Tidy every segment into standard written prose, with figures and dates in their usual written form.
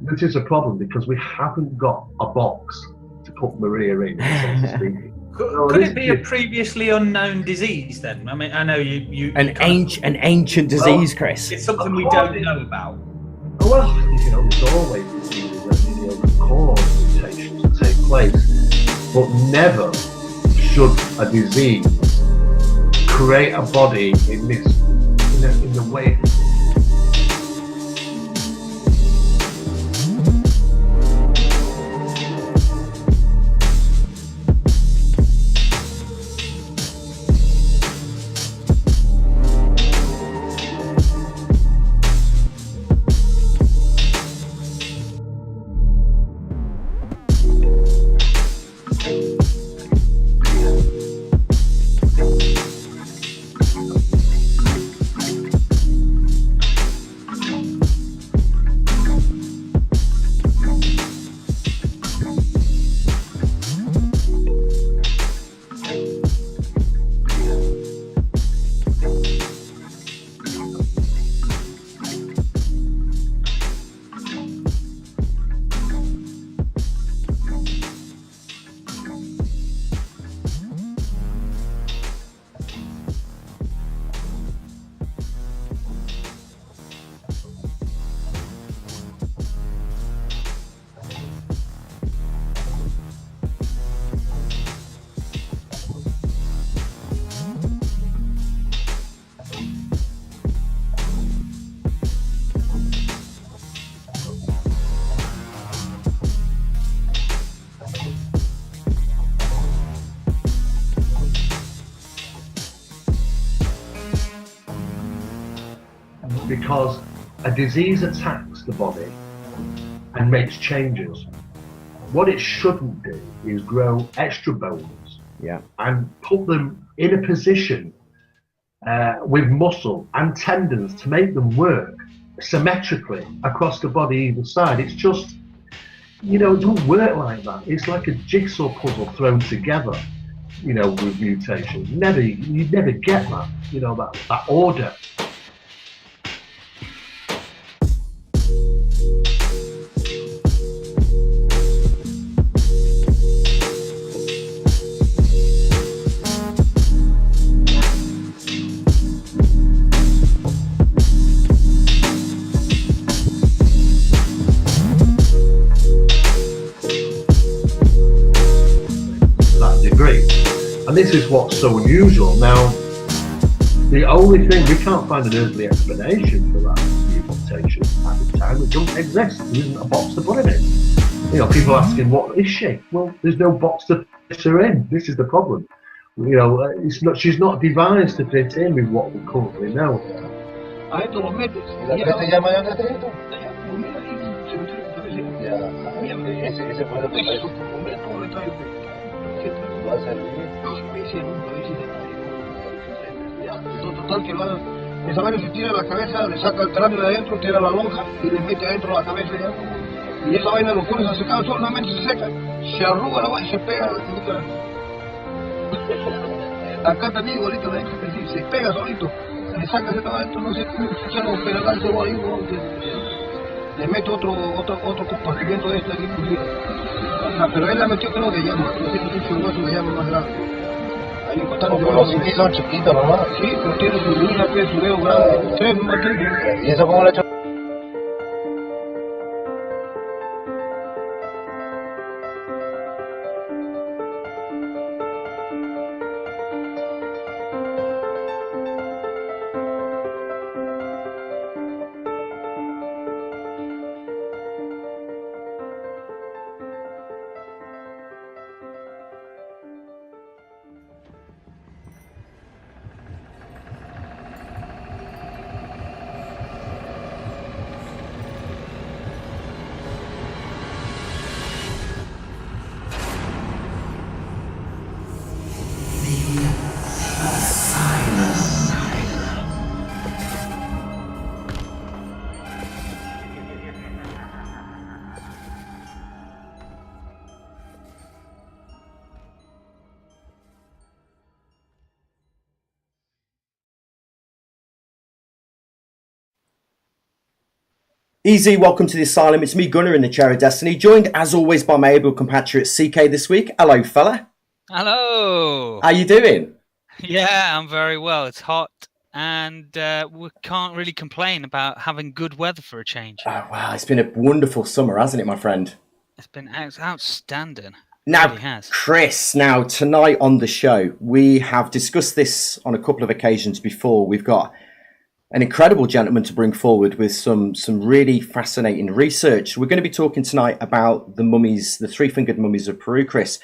This is a problem because we haven't got a box to put Maria in, so to speak. Could it be a previously unknown disease then? I mean, I know you an ancient disease, Chris. It's something we don't know about. Well, there's always diseases that cause mutations to take place, but never should a disease create a body in the way. Because a disease attacks the body and makes changes. What it shouldn't do is grow extra bones and put them in a position with muscle and tendons to make them work symmetrically across the body either side. It's just, it doesn't work like that. It's like a jigsaw puzzle thrown together, with mutations. You never get that, that order. And this is what's so unusual. Now, the only thing, we can't find an earthly explanation for that mutation at the time. It doesn't exist. There isn't a box to put it in. People asking, what is she? Well, there's no box to fit her in. This is the problem. She's not devised to fit in with what we currently know. Total que esa vaina se tira la cabeza, le saca el cráneo de adentro, tira la lonja y le mete adentro la cabeza y esa vaina lo pones a secar, solamente se seca, se arruga la vaina y se pega. Acá también igualito, se pega solito, le saca esa adentro, no sé cómo se lo pega el cebo ahí, le mete otro compartimiento de este aquí, pero él la metió creo de llama, no sé si un hueso de llama más grande. Ahí encontraron los son chiquitos nomás. Sí, pero tiene su luna, tiene su dedo grande. Tres, no más tres. ¿Y eso cómo lo ha hecho? Easy, welcome to the Asylum. It's me, Gunnar, in the Chair of Destiny, joined as always by my able compatriot CK this week. Hello, fella. Hello. How you doing? Yeah, I'm very well. It's hot, and we can't really complain about having good weather for a change. Oh, wow, it's been a wonderful summer, hasn't it, my friend? It's been outstanding. Now, it really has. Chris, now tonight on the show, we have discussed this on a couple of occasions before. We've got an incredible gentleman to bring forward with some really fascinating research. We're going to be talking tonight about the mummies, the three-fingered mummies of Peru, Chris.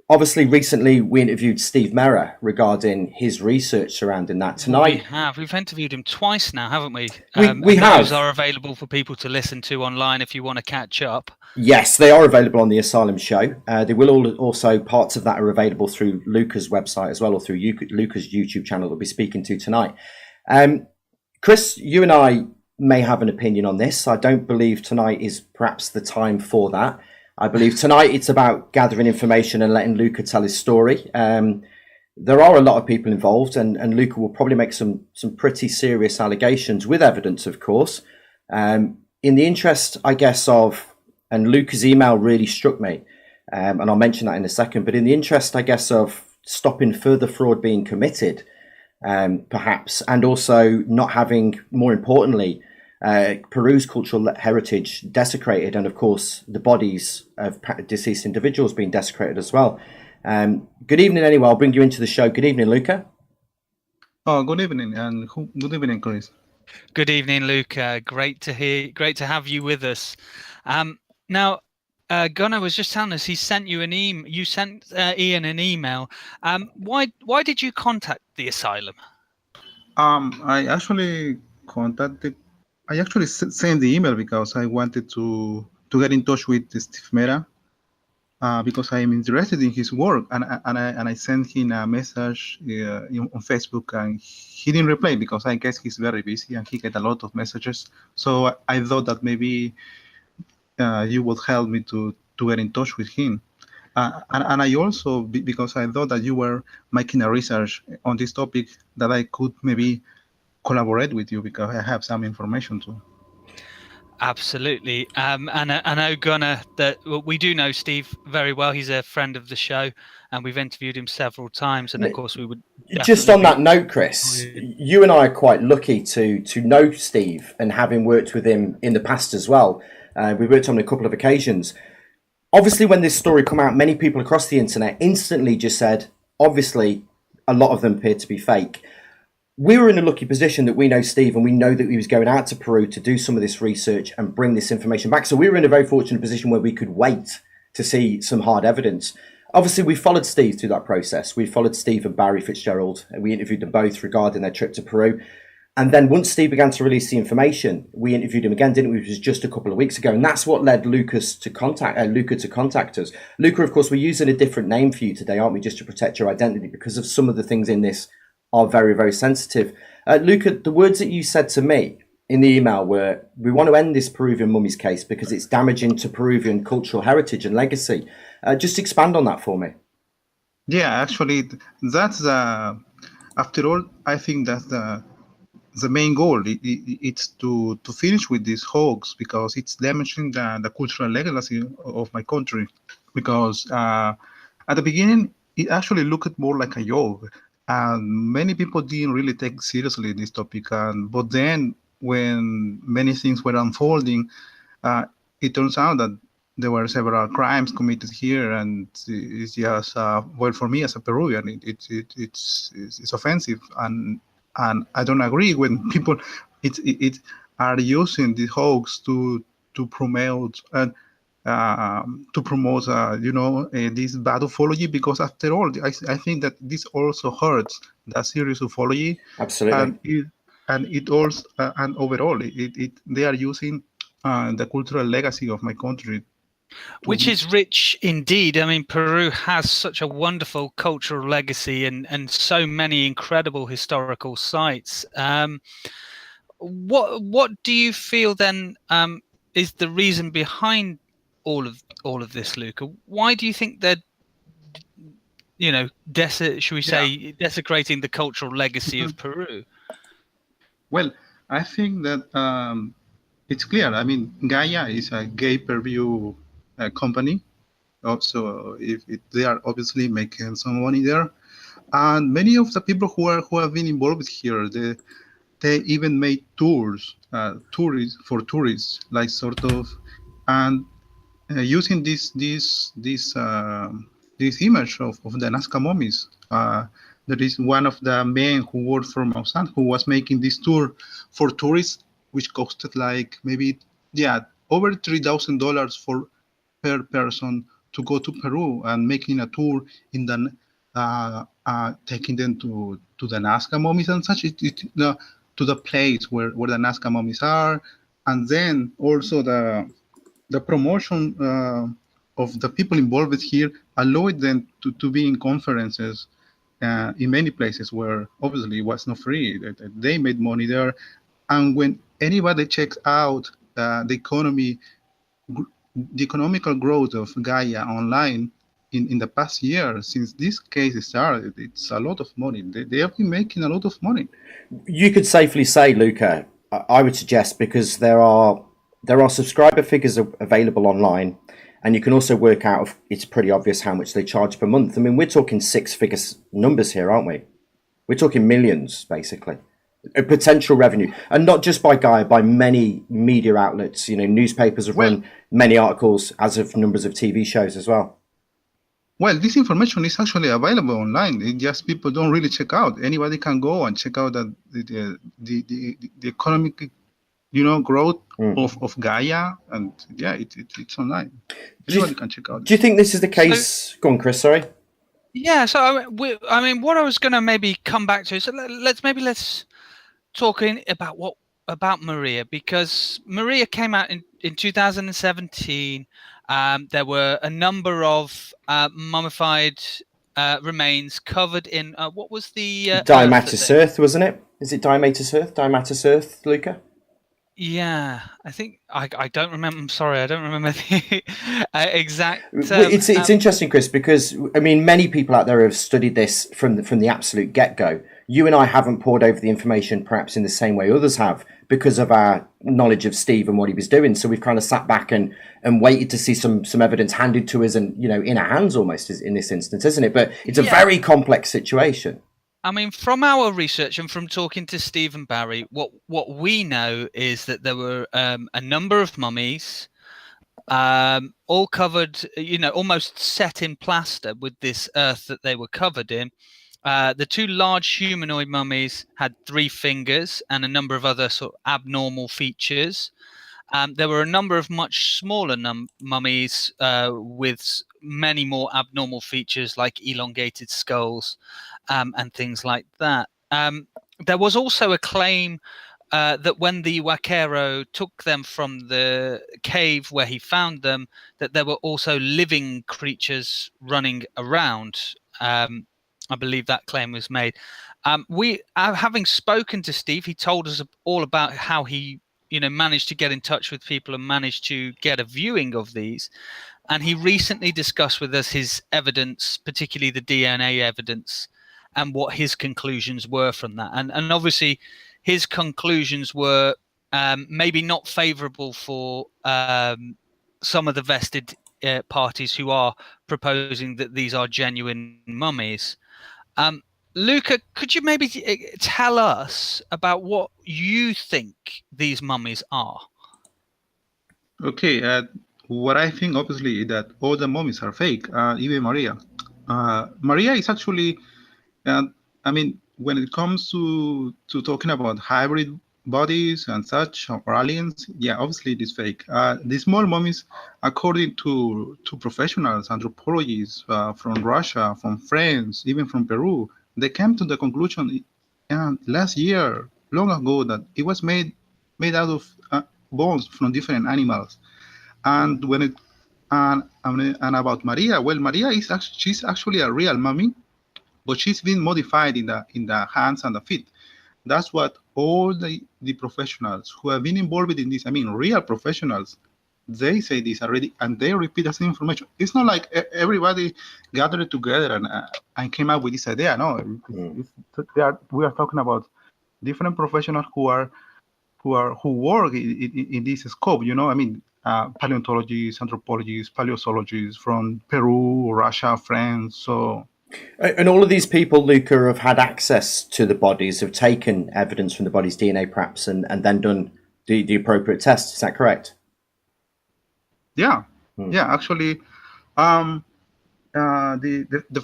Obviously, recently we interviewed Steve Mera regarding his research surrounding that. Tonight, we've interviewed him twice now, haven't we? We have. Those are available for people to listen to online if you want to catch up. Yes, they are available on the Asylum show. They will also, parts of that are available through LUCA's website as well, or through LUCA's YouTube channel that we'll be speaking to tonight. Chris, you and I may have an opinion on this. I don't believe tonight is perhaps the time for that. I believe tonight it's about gathering information and letting Luca tell his story. There are a lot of people involved, and Luca will probably make some pretty serious allegations with evidence, of course. In the interest, I guess, of, and Luca's email really struck me, and I'll mention that in a second, but in the interest, I guess, of stopping further fraud being committed, perhaps, and also not having, more importantly, Peru's cultural heritage desecrated, and of course the bodies of deceased individuals being desecrated as well. Good evening anyway, I'll bring you into the show. Good evening, Luca. Oh, good evening, and good evening, Chris. Good evening, Luca. Great to have you with us. Now, Gunnar was just telling us he sent you an email. You sent Ian an email. Why did you contact the Asylum? I actually sent the email because I wanted to get in touch with Steve Mera because I am interested in his work, and I sent him a message on Facebook, and he didn't reply because I guess he's very busy and he get a lot of messages. So I thought that maybe you would help me to get in touch with him. And I also, because I thought that you were making a research on this topic, that I could maybe collaborate with you because I have some information too. Absolutely. And I know, Gunnar, that we do know Steve very well. He's a friend of the show, and we've interviewed him several times. And of course, we would just on that note, Chris, you and I are quite lucky to know Steve and having worked with him in the past as well. We worked on a couple of occasions. Obviously, when this story came out, many people across the internet instantly just said, obviously, a lot of them appear to be fake. We were in a lucky position that we know Steve, and we know that he was going out to Peru to do some of this research and bring this information back. So we were in a very fortunate position where we could wait to see some hard evidence. Obviously, we followed Steve through that process. We followed Steve and Barry Fitzgerald, and we interviewed them both regarding their trip to Peru. And then once Steve began to release the information, we interviewed him again, didn't we? Which was just a couple of weeks ago. And that's what led Luca to contact us. Luca, of course, we're using a different name for you today, aren't we? Just to protect your identity, because of some of the things in this are very, very sensitive. Luca, the words that you said to me in the email were, we want to end this Peruvian mummies case because it's damaging to Peruvian cultural heritage and legacy. Just expand on that for me. Yeah, actually, that's after all, I think that's the main goal. It's to finish with this hoax because it's damaging the cultural legacy of my country. Because at the beginning, it actually looked more like a joke. And many people didn't really take seriously this topic. But then when many things were unfolding, it turns out that there were several crimes committed here, and it's just well, for me as a Peruvian, it's offensive, and I don't agree when people are using the hoax to promote this bad ufology, because after all, I think that this also hurts the serious ufology. Absolutely. And it also and overall, they are using the cultural legacy of my country, which is rich indeed. I mean, Peru has such a wonderful cultural legacy and so many incredible historical sites. What do you feel then is the reason behind all of this, Luca? Why do you think they're, desecrating the cultural legacy of Peru? Well, I think that it's clear. I mean, Gaia is a gay per view company. Also, they are obviously making some money there, and many of the people who have been involved here, they even made tours, for tourists, like sort of, and using this image of the Nazca mummies. There is one of the men who worked for Maussan who was making this tour for tourists, which costed like maybe over $3,000 for per person to go to Peru and making a tour in the taking them to the Nazca mummies and such. To the place where the Nazca mummies are, and then also the promotion of the people involved here allowed them to be in conferences in many places where obviously it was not free. They made money there. And when anybody checks out the economical growth of Gaia online in the past year, since this case started, it's a lot of money. They have been making a lot of money. You could safely say, Luca, I would suggest, because there are subscriber figures available online, and you can also work out, it's pretty obvious how much they charge per month. I mean, we're talking six-figure numbers here, aren't we? We're talking millions, basically, potential revenue, and not just by Gaia, by many media outlets. You know, newspapers have run many articles, as of numbers of TV shows as well. Well, this information is actually available online. It just people don't really check out. Anybody can go and check out the economic, growth of Gaia, and it's online. Anybody can check out. Do you think this is the case? Go on, Chris. Sorry. Yeah. So I mean, what I was going to maybe come back to is let's talk about Maria, because Maria came out in 2017. There were a number of mummified remains covered in what was the diatomaceous earth, wasn't it? Is it diatomaceous earth, Luca? Yeah, I think I don't remember. I'm sorry, I don't remember the exact. It's interesting, Chris, because I mean, many people out there have studied this from the absolute get-go. You and I haven't poured over the information perhaps in the same way others have, because of our knowledge of Steve and what he was doing. So we've kind of sat back and waited to see some evidence handed to us, and in our hands almost in this instance, isn't it? But it's a very complex situation. I mean, from our research and from talking to Steve and Barry, what we know is that there were a number of mummies, all covered, almost set in plaster with this earth that they were covered in. The two large humanoid mummies had 3 fingers and a number of other sort of abnormal features. There were a number of much smaller mummies with many more abnormal features, like elongated skulls and things like that. There was also a claim that when the Vaquero took them from the cave where he found them, that there were also living creatures running around. I believe that claim was made. Having spoken to Steve, he told us all about how he managed to get in touch with people and managed to get a viewing of these. And he recently discussed with us his evidence, particularly the DNA evidence, and what his conclusions were from that. And obviously his conclusions were maybe not favorable for some of the vested parties who are proposing that these are genuine mummies. Luca, could you maybe tell us about what you think these mummies are? Okay, what I think obviously is that all the mummies are fake, even Maria. Maria is actually, I mean, when it comes to talking about hybrid bodies and such, or aliens, obviously it is fake. The small mummies, according to professionals, anthropologists from Russia, from France, even from Peru, they came to the conclusion last year, long ago, that it was made out of bones from different animals. And when and about Maria, well, Maria is she's actually a real mummy, but she's been modified in the hands and the feet. That's what all the professionals who have been involved in this, I mean, real professionals, they say this already, and they repeat the same information. It's not like everybody gathered together and came up with this idea. No, we are talking about different professionals who who work in this scope. I mean, paleontologists, anthropologists, paleontologists from Peru, Russia, France. So, and all of these people, Luca, have had access to the bodies, have taken evidence from the body's DNA, perhaps, and then done the appropriate tests. Is that correct? Yeah, yeah. Actually, the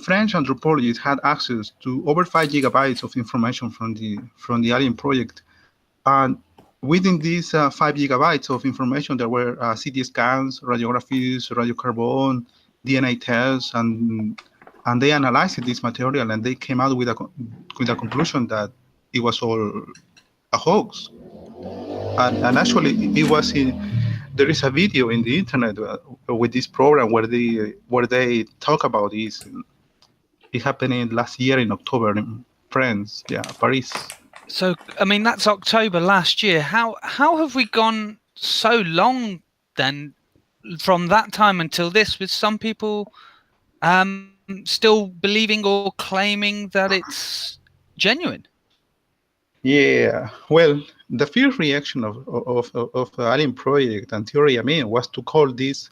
French anthropologists had access to over 5 gigabytes of information from the Alien project, and within these 5 gigabytes of information, there were CT scans, radiographies, radiocarbon, DNA tests, and they analyzed this material, and they came out with a conclusion that it was all a hoax. And actually, it was there is a video in the internet with this program where they talk about this. It happened last year in October in France, Paris. So, I mean, that's October last year. How have we gone so long then from that time until this, with some people still believing or claiming that it's genuine? Yeah, well, the first reaction of the Alien Project and Thierry, was to call this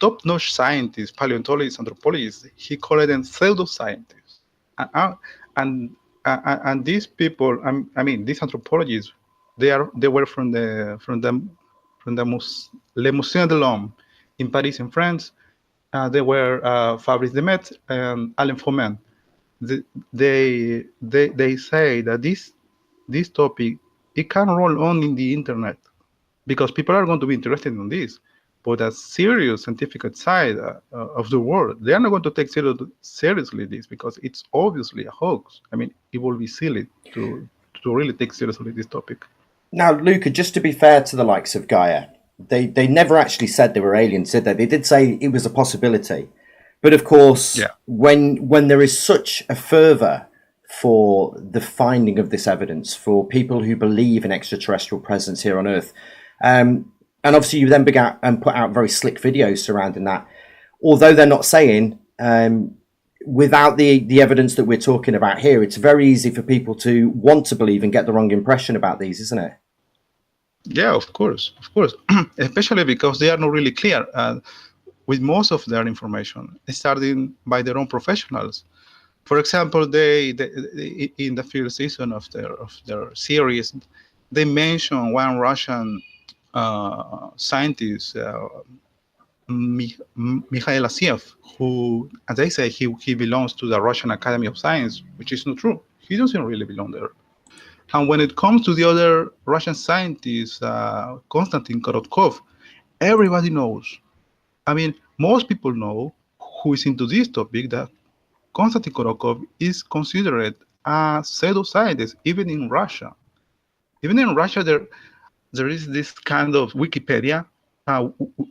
top-notch scientists, paleontologists, anthropologists. He called them pseudo-scientists, and these people, these anthropologists, they were from the Le Musée de l'Homme in Paris, in France. They were Fabrice Demet and Alain Froment. They say that this topic, it can roll on in the internet because people are going to be interested in this. But a serious scientific side of the world, they are not going to take seriously this because it's obviously a hoax. It will be silly to really take seriously this topic. Now, Luca, just to be fair to the likes of Gaia, they never actually said they were aliens, did they? They did say it was a possibility. But of course, when there is such a fervour for the finding of this evidence, for people who believe in extraterrestrial presence here on Earth, and obviously you then began and put out very slick videos surrounding that, although they're not saying, without the evidence that we're talking about here, it's very easy for people to want to believe and get the wrong impression about these, isn't it? Yeah, of course. Especially because they are not really clear with most of their information, starting by their own professionals. For example, they in the first season of their series, they mention one Russian scientist, Mikhail Asiev, who, as they say, he belongs to the Russian Academy of Science, which is not true. He doesn't really belong there. And when it comes to the other Russian scientist, Konstantin Korotkov, everybody knows. Most people know who is into this topic that Konstantin Korotkov is considered a pseudoscientist, even in Russia. Even in Russia, there is this kind of Wikipedia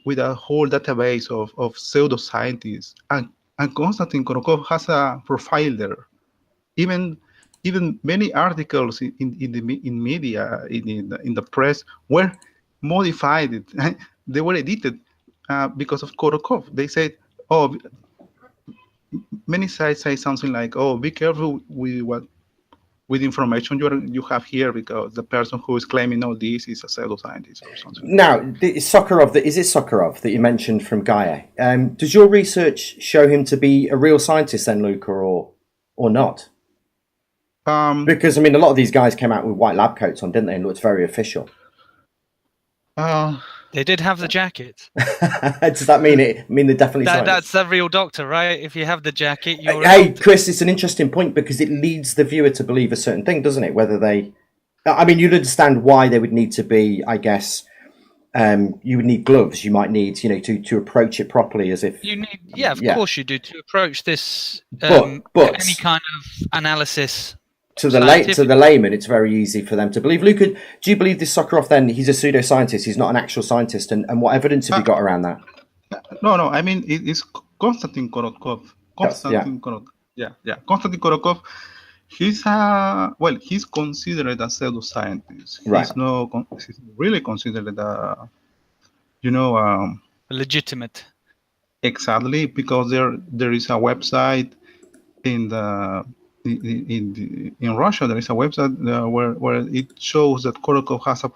with a whole database of pseudoscientists, and Konstantin Korotkov has a profile there. Even many articles in media, in the press, were modified. They were edited because of Korotkov. They said, many sites say something like, be careful with information you have here because the person who is claiming all this is a pseudoscientist or something. Now, is it Sakharov that you mentioned from Gaia? Does your research show him to be a real scientist then, Luca, or not? Because, a lot of these guys came out with white lab coats on, didn't they? And looked very official. They did have the jacket. Does that mean it? They're definitely scientists? That's the real doctor, right? If you have the jacket, you're Hey, Chris, it's an interesting point because it leads the viewer to believe a certain thing, doesn't it? Whether they... you'd understand why they would need to be, I guess... you would need gloves. You might need, to approach it properly, as if you need. Of course you do, to approach this. But any kind of analysis to the layman, it's very easy for them to believe. Luca, do you believe this Sakharov? Then he's a pseudoscientist. He's not an actual scientist. And what evidence have you got around that? No. It's Konstantin Korotkov. Konstantin Korotkov. He's considered a pseudoscientist. Right. He's really considered legitimate. Exactly, because there is a website in the in Russia, there is a website where it shows that Korokov has a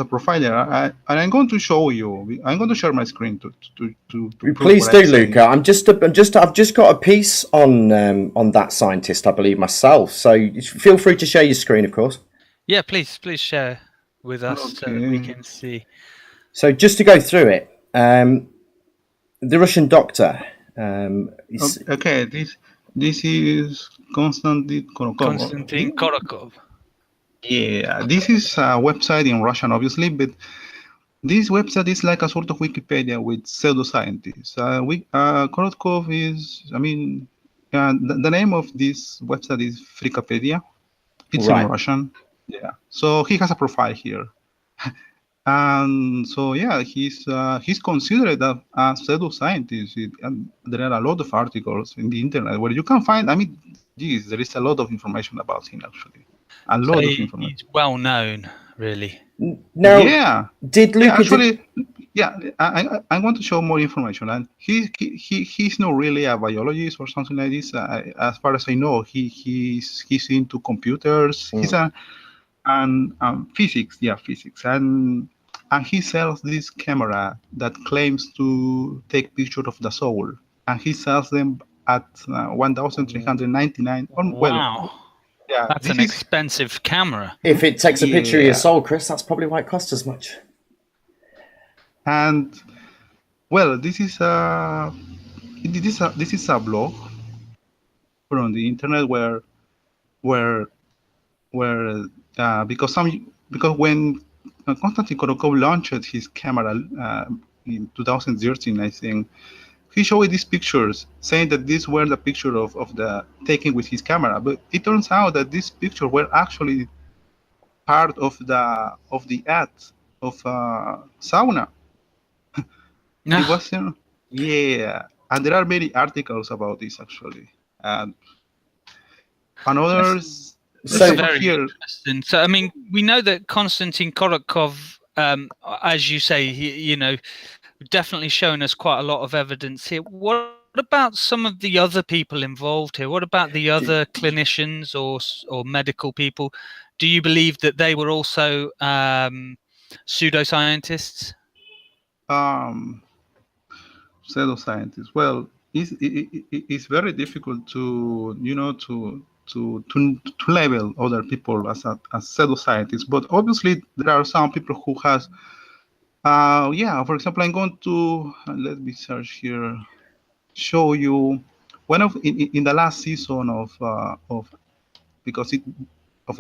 profiler, and I'm going to show you. I'm going to share my screen to prove Please what do, I'm saying. Luca. I've just got a piece on that scientist, I believe myself. So feel free to share your screen, of course. Yeah, please share with us so that we can see. So just to go through it, the Russian doctor. Okay, this is Konstantin Korokov. Yeah, this is a website in Russian, obviously, but this website is like a sort of Wikipedia with pseudoscientists. Korotkov is, the name of this website is Frikipedia. It's in Russian. Yeah. So he has a profile here. And so, yeah, he's considered a pseudoscientist. And there are a lot of articles in the internet where you can find, there is a lot of information about him, actually. A lot of information. He's well known, really. Now, yeah. Did Luca I want to show more information, and he's not really a biologist or something like this. As far as I know, he's into computers. He's physics, physics, and he sells this camera that claims to take pictures of the soul, and he sells them at 1,399. Wow. Yeah, that's an expensive camera. If it takes a picture of your soul, Chris, that's probably why it costs as much. And well, this is a blog from the internet where because when Konstantin Korokov launched his camera in 2013, I think, he showed these pictures, saying that these were the picture of the taking with his camera. But it turns out that these pictures were actually part of the ad of sauna. No. It was, and there are many articles about this actually, and others. So very interesting. So we know that Konstantin Korokov, as you say, he, definitely shown us quite a lot of evidence here. What about some of the other people involved here? What about the other clinicians or medical people? Do you believe that they were also pseudoscientists? Pseudoscientists. Well, it's very difficult to label other people as pseudoscientists. But obviously, there are some people who has. For example, I'm going to let me search here. Show you one of in the last season of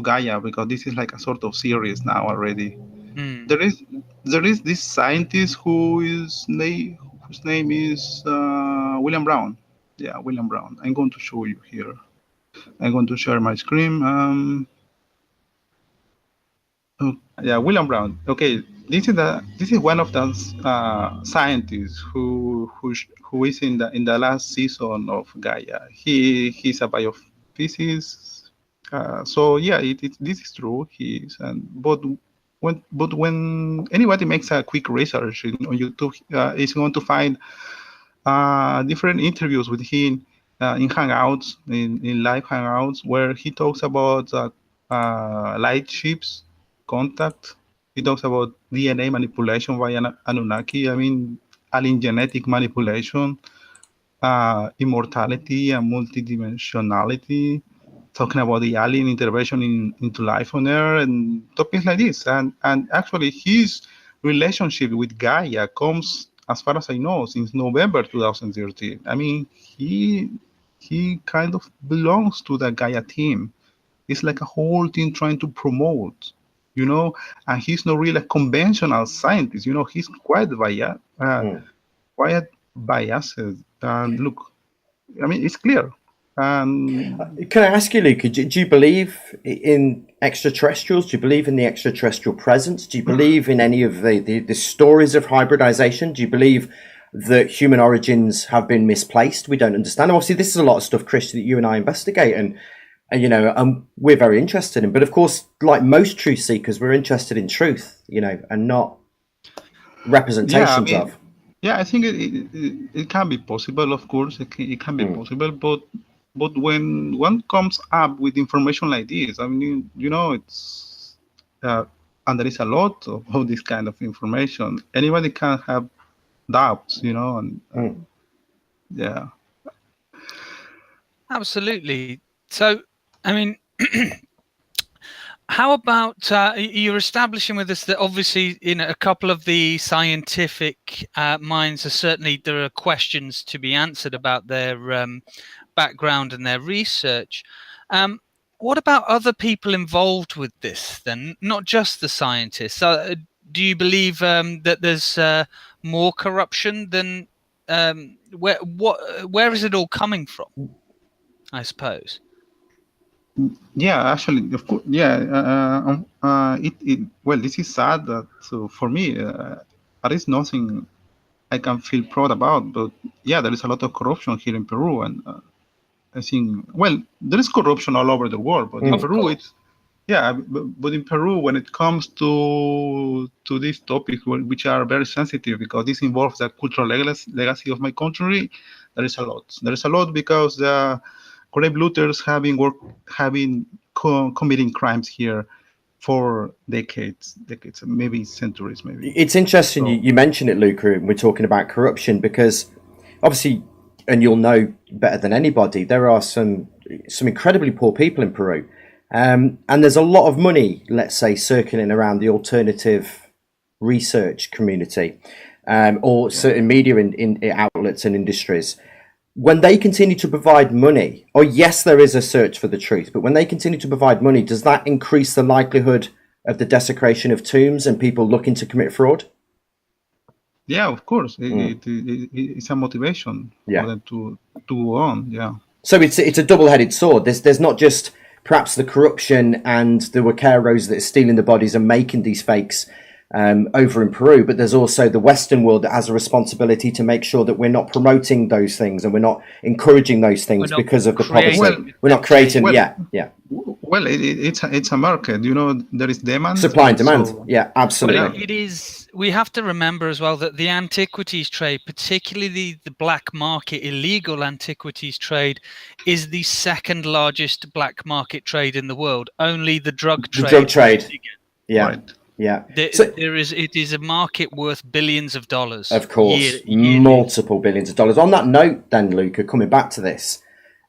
Gaia, because this is like a sort of series now already. There is this scientist whose name is William Brown. Yeah, William Brown. I'm going to show you here. I'm going to share my screen. William Brown. Okay, this is one of the scientists who is in the last season of Gaia. He's a biophysicist. This is true. But when anybody makes a quick research on YouTube, is going to find different interviews with him in Hangouts, in live Hangouts, where he talks about light ships contact. He talks about DNA manipulation by Anunnaki. Alien genetic manipulation, immortality and multidimensionality. Talking about the alien intervention into life on Earth and topics like this. And actually, his relationship with Gaia comes, as far as I know, since November 2013. He kind of belongs to the Gaia team. It's like a whole team trying to promote, and he's not really a conventional scientist. He's quite biased. And look, it's clear. Can I ask you, Luca, do you believe in extraterrestrials? Do you believe in the extraterrestrial presence? Do you believe in any of the stories of hybridization? Do you believe that human origins have been misplaced? We don't understand. Obviously, this is a lot of stuff, Chris, that you and I investigate, and we're very interested in. But of course, like most truth seekers, we're interested in truth, and not representations of. Yeah, I think it can be possible. Of course, it can be possible, but but when one comes up with information like this, I mean, it's and there is a lot of this kind of information. Anybody can have doubts, and yeah. Absolutely. So, I mean, how about you're establishing with us that obviously in a couple of the scientific minds are certainly there are questions to be answered about their background and their research. What about other people involved with this then, not just the scientists? Do you believe that there's more corruption than where is it all coming from, I suppose? Yeah, actually, of course, yeah. Well, this is sad that for me, there is nothing I can feel proud about. But yeah, there is a lot of corruption here in Peru, and I think, well, there is corruption all over the world, but in Peru, it's but in Peru, when it comes to these topics, which are very sensitive because this involves the cultural legacy of my country, there is a lot. There is a lot because the grave looters have been committing crimes here for decades, maybe centuries, maybe. It's interesting you mention it, Luca, and we're talking about corruption because obviously, and you'll know better than anybody, there are some incredibly poor people in Peru. And there's a lot of money, let's say, circling around the alternative research community or certain media in outlets and industries. When they continue to provide money, or yes, there is a search for the truth, but when they continue to provide money, does that increase the likelihood of the desecration of tombs and people looking to commit fraud? Yeah, of course. It's a motivation for them to go on. Yeah. So it's a double-headed sword. There's not just perhaps the corruption and the Huaqueros that are stealing the bodies and making these fakes over in Peru, but there's also the Western world that has a responsibility to make sure that we're not promoting those things and we're not encouraging those things because of the policy. We're not creating. Well, it's a market. There is demand, supply and demand. Absolutely. Well, it is. We have to remember as well that the antiquities trade, particularly the black market, illegal antiquities trade, is the second largest black market trade in the world. Only the drug trade. The drug trade. Yeah. Right. Yeah, it is a market worth billions of dollars. Of course, multiple billions of dollars. On that note, then, Luca, coming back to this,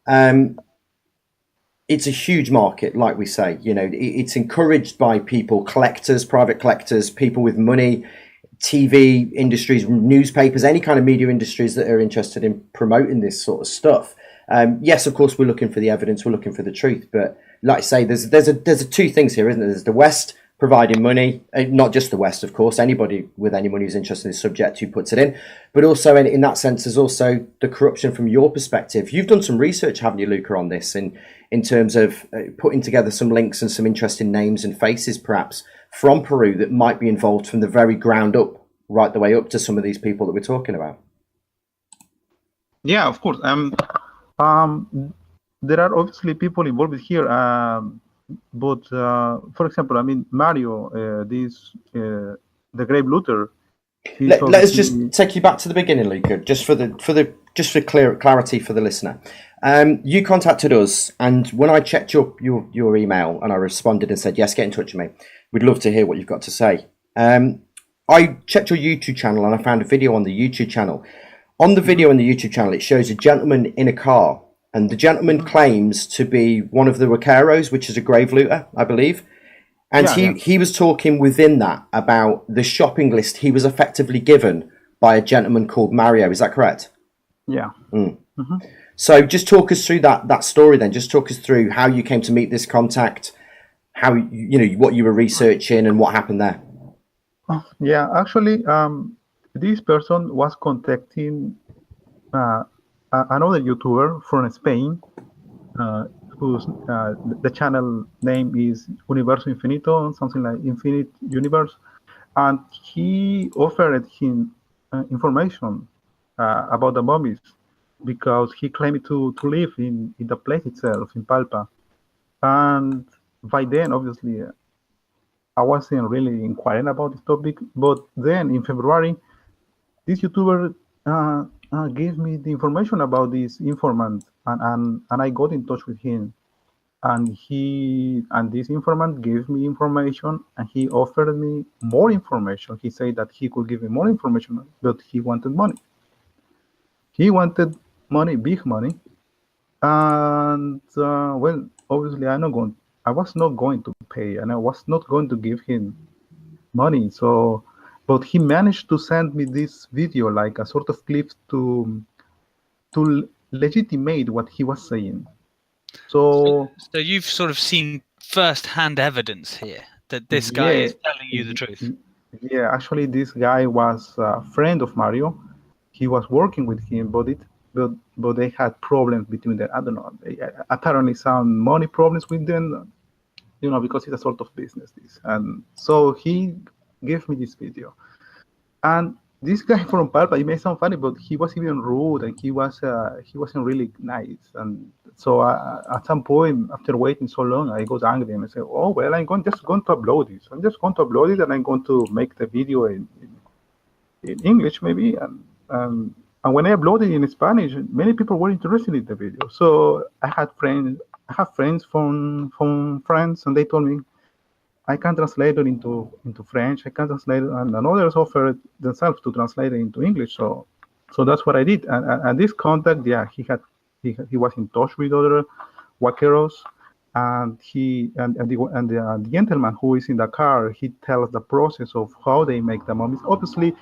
it's a huge market, like we say. It's encouraged by people, collectors, private collectors, people with money, TV industries, newspapers, any kind of media industries that are interested in promoting this sort of stuff. Yes, of course, we're looking for the evidence, we're looking for the truth, but like I say, there's two things here, isn't there? There's the West providing money, not just the West, of course, anybody with any money who's interested in this subject who puts it in, but also in that sense, there's also the corruption from your perspective. You've done some research, haven't you, Luca, on this, in terms of putting together some links and some interesting names and faces, perhaps, from Peru that might be involved from the very ground up, right the way up to some of these people that we're talking about. Yeah, of course. There are obviously people involved here, but for example, Mario, the grave looter. Let us just take you back to the beginning, Luca, just for clarity for the listener. You contacted us, and when I checked your email and I responded and said yes, get in touch with me. We'd love to hear what you've got to say. I checked your YouTube channel and I found a video on the YouTube channel. On the video on the YouTube channel, it shows a gentleman in a car. And the gentleman claims to be one of the Huaqueros, which is a grave looter, I believe. And he was talking within that about the shopping list he was effectively given by a gentleman called Mario. Is that correct? Yeah. Mm-hmm. So just talk us through that story then. Just talk us through how you came to meet this contact, how what you were researching and what happened there. Yeah, actually, this person was contacting another YouTuber from Spain, whose the channel name is Universo Infinito, something like Infinite Universe, and he offered him information about the mummies because he claimed to live in the place itself, in Palpa. And by then, obviously, I wasn't really inquiring about this topic, but then in February, this YouTuber gave me the information about this informant and I got in touch with him, and this informant gave me information, and he offered me more information. He said that he could give me more information, but he wanted money. He wanted money, big money, and well, obviously I was not going to pay, and I was not going to give him money. So, but he managed to send me this video, like a sort of clip to legitimate what he was saying. So you've sort of seen first-hand evidence here that this guy is telling you the truth. Yeah, actually, this guy was a friend of Mario. He was working with him, but they had problems between them. I don't know. Apparently, some money problems with them, because it's a sort of business. And so he gave me this video. And this guy from Palpa, it may sound funny, but he was even rude, and he wasn't really nice. And so at some point, after waiting so long, I got angry and I said, "Oh well, just going to upload this. I'm just going to upload it, and I'm going to make the video in English maybe." And when I uploaded it in Spanish, many people were interested in the video. So I have friends from France, and they told me, I can translate it into French. I can translate it, and others offered themselves to translate it into English. So that's what I did. And this contact, he was in touch with other vaqueros, and the gentleman who is in the car, he tells the process of how they make the mummies. Obviously,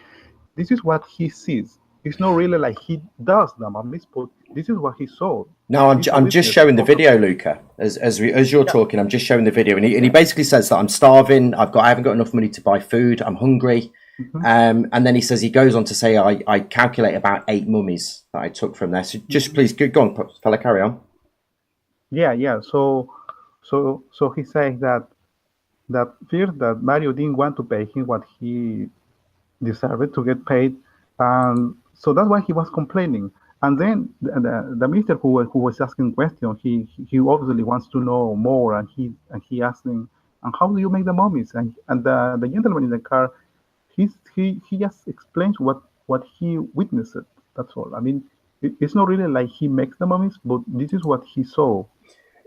this is what he sees. It's not really like he does the mummies, but this is what he saw. No, I'm just showing the video, Luca. As you're talking, I'm just showing the video, and he basically says that I'm starving. I haven't got enough money to buy food. I'm hungry, and then he says he goes on to say I calculate about 8 mummies that I took from there. So just please go on, fella, carry on. Yeah. So he says that first that Mario didn't want to pay him what he deserved to get paid, so that's why he was complaining. And then the minister who was asking questions, he obviously wants to know more, and he asked him, "And how do you make the mummies?" And the gentleman in the car, he just explains what he witnessed. That's all. I mean, it's not really like he makes the mummies, but this is what he saw.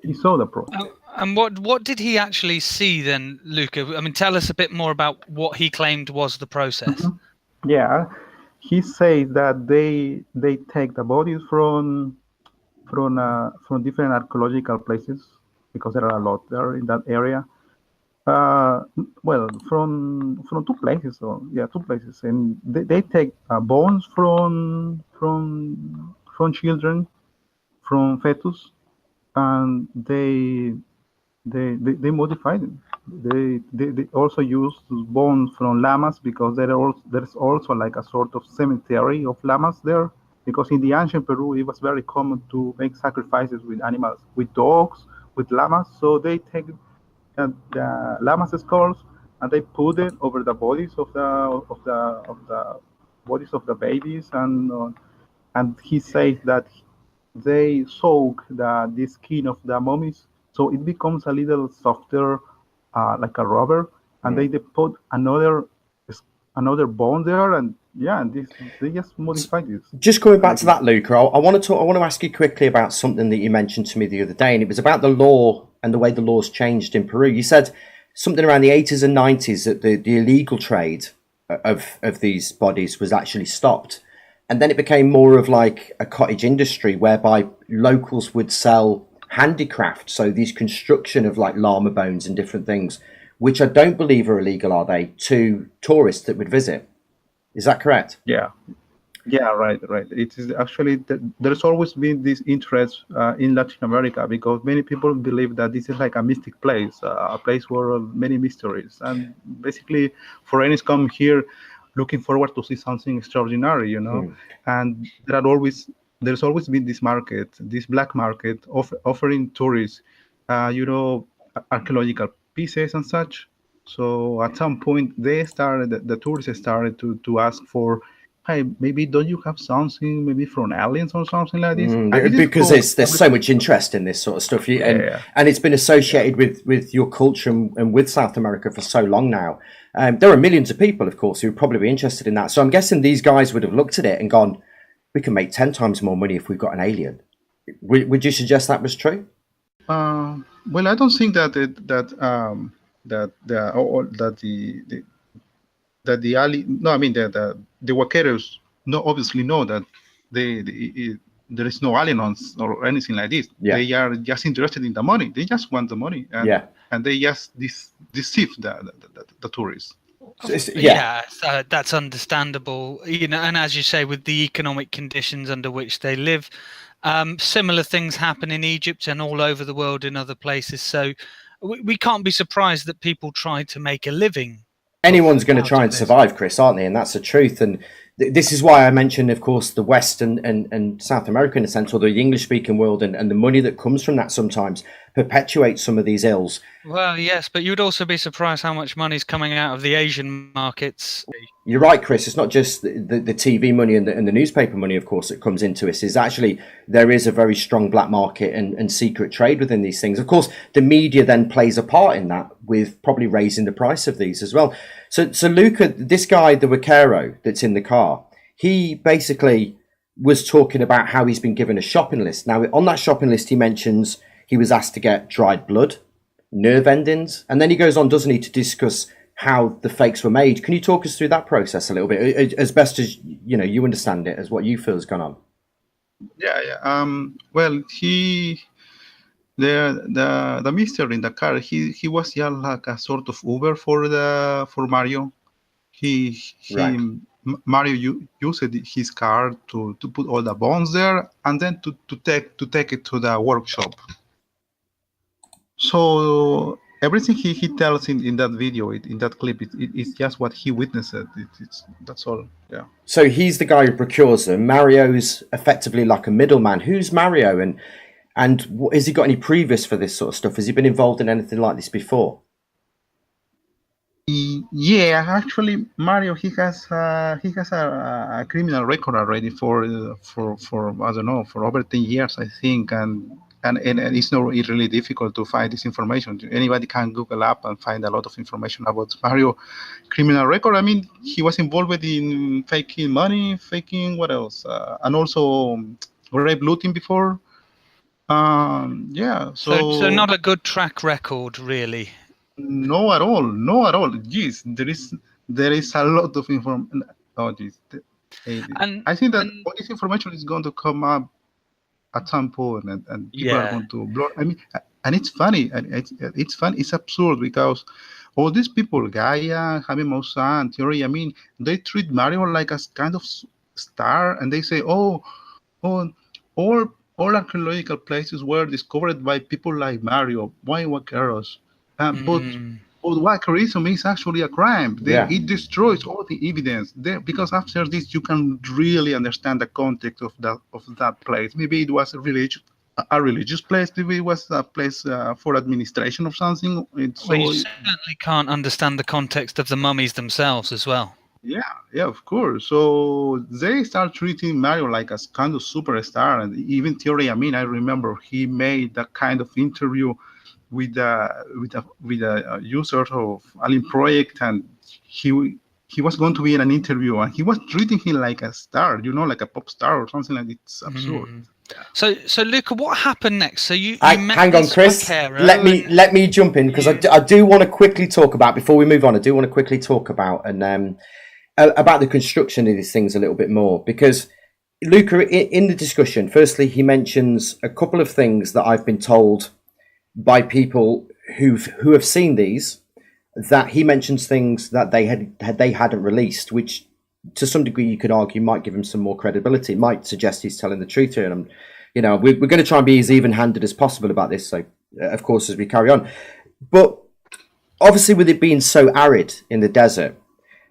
He saw the process. And what did he actually see then, Luca? I mean, tell us a bit more about what he claimed was the process. Yeah. He says that they take the bodies from different archaeological places, because there are a lot there in that area. Well, from 2 places. So yeah, 2 places, and they take bones from children, from fetus, and they modify them. They also use bones from llamas, because there's also like a sort of cemetery of llamas there, because in the ancient Peru it was very common to make sacrifices with animals, with dogs, with llamas. So they take the llamas' skulls and they put it over the bodies of the bodies of the babies, and he says that they soak the skin of the mummies, so it becomes a little softer, like a rubber, and they put another bone there, and they just modify this. Just going back to that, Luca, I want to ask you quickly about something that you mentioned to me the other day, and it was about the law and the way the laws changed in Peru. You said something around the 80s and 90s that the illegal trade of these bodies was actually stopped. And then it became more of like a cottage industry whereby locals would sell handicraft. So these construction of like llama bones and different things, which I don't believe are illegal, are they, to tourists that would visit? Is that correct? Yeah, right. It is actually, there's always been this interest in Latin America, because many people believe that this is like a mystic place, a place where many mysteries. And basically, foreigners come here looking forward to see something extraordinary, And there's always been this market, this black market, offering tourists, archaeological pieces and such. So at some point, the tourists started to ask for, hey, maybe don't you have something maybe from aliens or something like this? Because there's so much interest in this sort of stuff, and it's been associated with your culture and with South America for so long now. There are millions of people, of course, who would probably be interested in that. So I'm guessing these guys would have looked at it and gone, we can make 10 times more money if we've got an alien. Would you suggest that was true? Well, I don't think that the alley. No, I mean the vaqueros. No, obviously know that there is no aliens or anything like this. Yeah. They are just interested in the money. They just want the money, and they just deceive the tourists. That's understandable. And as you say, with the economic conditions under which they live, similar things happen in Egypt and all over the world in other places. So we can't be surprised that people try to make a living. Anyone's going to try and survive, Chris, aren't they? And that's the truth. And this is why I mentioned, of course, the West and South America in a sense, or the English-speaking world, and the money that comes from that sometimes perpetuates some of these ills. Well, yes, but you'd also be surprised how much money is coming out of the Asian markets. You're right, Chris. It's not just the TV money and the newspaper money, of course, that comes into us. Is actually there is a very strong black market and secret trade within these things. Of course, the media then plays a part in that, with probably raising the price of these as well. So Luca, this guy, the vaquero that's in the car, he basically was talking about how he's been given a shopping list. Now, on that shopping list, he mentions he was asked to get dried blood, nerve endings, and then he goes on, doesn't he, to discuss how the fakes were made. Can you talk us through that process a little bit, as best as you understand it, as what you feel has gone on? Well, the mister in the car, he was just like a sort of Uber for Mario. Right. Mario used his car to put all the bones there, and then to take it to the workshop. So everything he tells in that video, in that clip, it's just what he witnessed. That's all. Yeah. So he's the guy who procures them. Mario's effectively like a middleman. Who's Mario, and has he got any previous for this sort of stuff? Has he been involved in anything like this before? Yeah, actually, Mario he has a criminal record already for I don't know, for over 10 years, I think, and it's not really difficult to find this information. Anybody can Google up and find a lot of information about Mario criminal record. I mean, he was involved in faking money, faking what else, and also rape looting before. So not a good track record, really. No at all. Geez, there is a lot of information. Oh, geez. And I think that all this information is going to come up at some point, and people are going to blow. I mean, and it's funny, it's fun. It's absurd because all these people, Gaia, Jamin, Moussa, and Thierry, I mean, they treat Mario like a kind of star, and they say, all archaeological places were discovered by people like Mario. Why vaqueros? But wackerism is actually a crime. It destroys all the evidence. Because after this, you can really understand the context of that place. Maybe it was a religious place. Maybe it was a place for administration of something. You certainly can't understand the context of the mummies themselves as well. Yeah, of course. So they start treating Mario like a kind of superstar, and even Thierry. I mean, I remember he made that kind of interview with a user of Alien Project, and he was going to be in an interview, and he was treating him like a star, like a pop star or something like that. It's absurd. So Luca, what happened next? So you met hang on, Chris. Let me jump in, because I do want to quickly talk about, before we move on, I do want to quickly talk about about the construction of these things a little bit more, because Luca, in the discussion, firstly, he mentions a couple of things that I've been told by people who have seen these, that he mentions things that they hadn't released, which to some degree you could argue might give him some more credibility, might suggest he's telling the truth here. And we're going to try and be as even-handed as possible about this, so of course, as we carry on. But obviously, with it being so arid in the desert,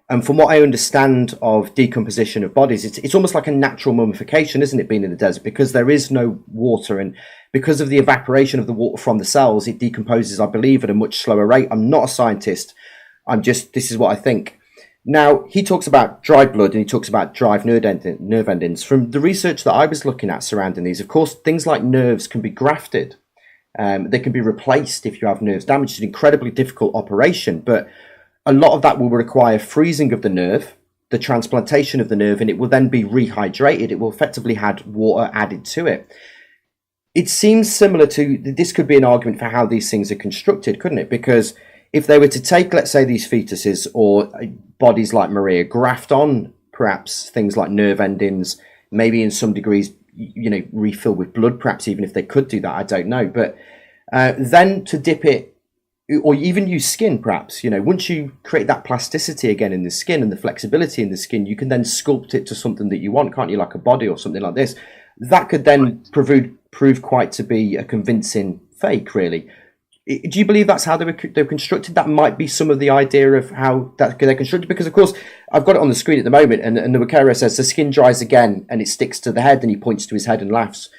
and from what I understand of decomposition of bodies, it's almost like a natural mummification, isn't it, being in the desert? Because there is no water, and because of the evaporation of the water from the cells, it decomposes, I believe, at a much slower rate. I'm not a scientist. This is what I think. Now, he talks about dried blood, and he talks about dried nerve endings. From the research that I was looking at surrounding these, of course, things like nerves can be grafted. They can be replaced if you have nerves damaged. It's an incredibly difficult operation, but a lot of that will require freezing of the nerve, the transplantation of the nerve, and it will then be rehydrated. It will effectively have water added to it. it seems similar to, this could be an argument for how these things are constructed, couldn't it? Because if they were to take, let's say, these fetuses or bodies like Maria, graft on perhaps things like nerve endings, maybe in some degrees, refill with blood, perhaps even if they could do that, I don't know. But then to dip it, or even use skin, perhaps, once you create that plasticity again in the skin and the flexibility in the skin, you can then sculpt it to something that you want, can't you? Like a body or something like this. That could then prove quite to be a convincing fake, really. Do you believe that's how they were constructed? That might be some of the idea of how that they're constructed, because of course I've got it on the screen at the moment, and the Wakera says the skin dries again and it sticks to the head, and he points to his head and laughs.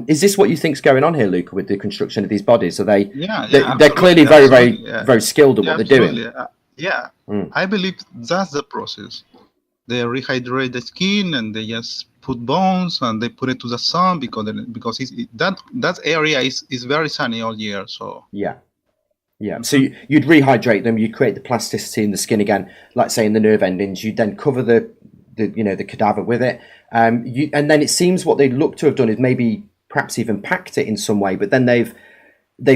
Is this what you think's going on here, Luca, with the construction of these bodies? Are they? They're clearly very skilled at what they're doing. I believe that's the process. They rehydrate the skin and they just put bones and they put it to the sun because that area is very sunny all year. So So you'd rehydrate them, you'd create the plasticity in the skin again, like say in the nerve endings. You'd then cover the cadaver with it, and then it seems what they look to have done is maybe perhaps even packed it in some way, but then they've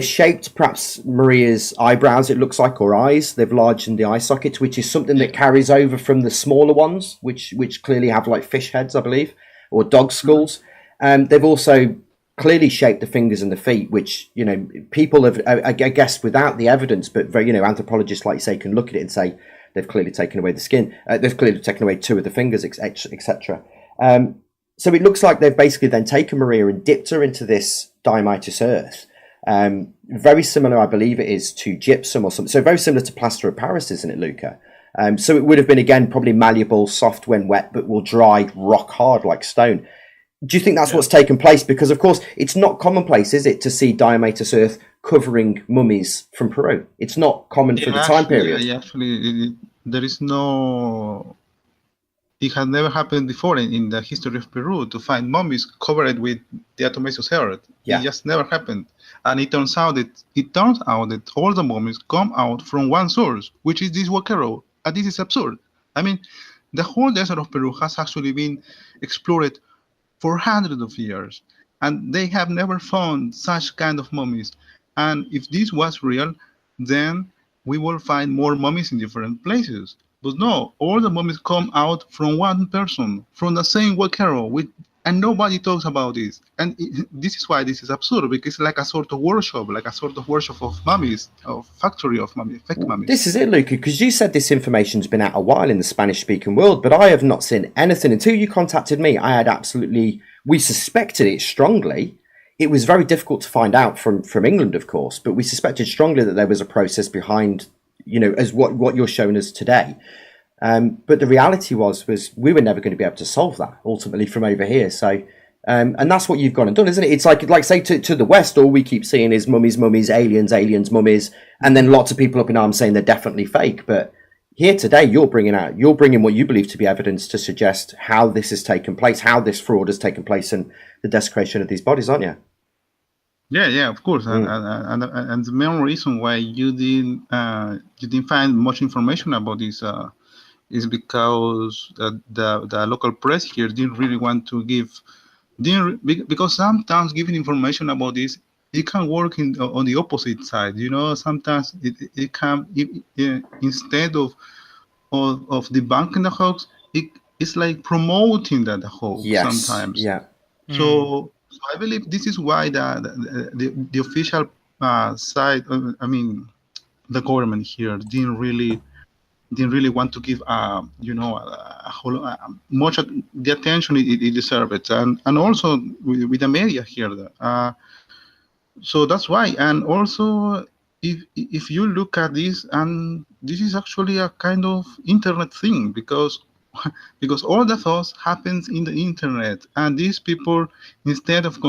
shaped perhaps Maria's eyebrows, it looks like, or eyes. They've largened the eye sockets, which is something that carries over from the smaller ones, which clearly have like fish heads, I believe, or dog skulls. They've also clearly shaped the fingers and the feet, which people have, I guess, without the evidence, but anthropologists, like you say, can look at it and say they've clearly taken away the skin. They've clearly taken away 2 of the fingers, etc. So it looks like they've basically then taken Maria and dipped her into this diatomaceous earth. Very similar, I believe it is, to gypsum or something. So very similar to plaster of Paris, isn't it, Luca? So it would have been, again, probably malleable, soft when wet, but will dry rock hard like stone. Do you think that's what's taken place? Because, of course, it's not commonplace, is it, to see diatomaceous earth covering mummies from Peru? It's not common for the time period. Actually, there is no... It has never happened before in the history of Peru to find mummies covered with diatomaceous earth. It just never happened. And it turns out that all the mummies come out from one source, which is this Wakero. And this is absurd. I mean, the whole desert of Peru has actually been explored for hundreds of years, and they have never found such kind of mummies. And if this was real, then we will find more mummies in different places. But no, all the mummies come out from one person, from the same Wakero, and nobody talks about this. And this is why this is absurd, because it's like a sort of workshop, of mummies, of factory of mummies, fake mummies. This is it, Luca, because you said this information's been out a while in the Spanish-speaking world, but I have not seen anything. Until you contacted me, we suspected it strongly. It was very difficult to find out from England, of course, but we suspected strongly that there was a process behind, as what you're showing us today. But the reality was we were never going to be able to solve that ultimately from over here. So, and that's what you've gone and done, isn't it? It's like say to the West, all we keep seeing is mummies, aliens, mummies, and then lots of people up in arms saying they're definitely fake. But here today, you're bringing what you believe to be evidence to suggest how this has taken place, how this fraud has taken place, and the desecration of these bodies, aren't you? Yeah, of course. And the main reason why you didn't find much information about this is because the local press here didn't really want to because sometimes giving information about this, it can work on the opposite side. Sometimes it can, instead of debunking the hoax, it's like promoting the hoax sometimes. So I believe this is why the official side, the government here didn't really want to give much of the attention it deserved, and also with the media here. So that's why. And also, if you look at this, and this is actually a kind of internet thing, because all the thoughts happens in the internet, and these people, instead of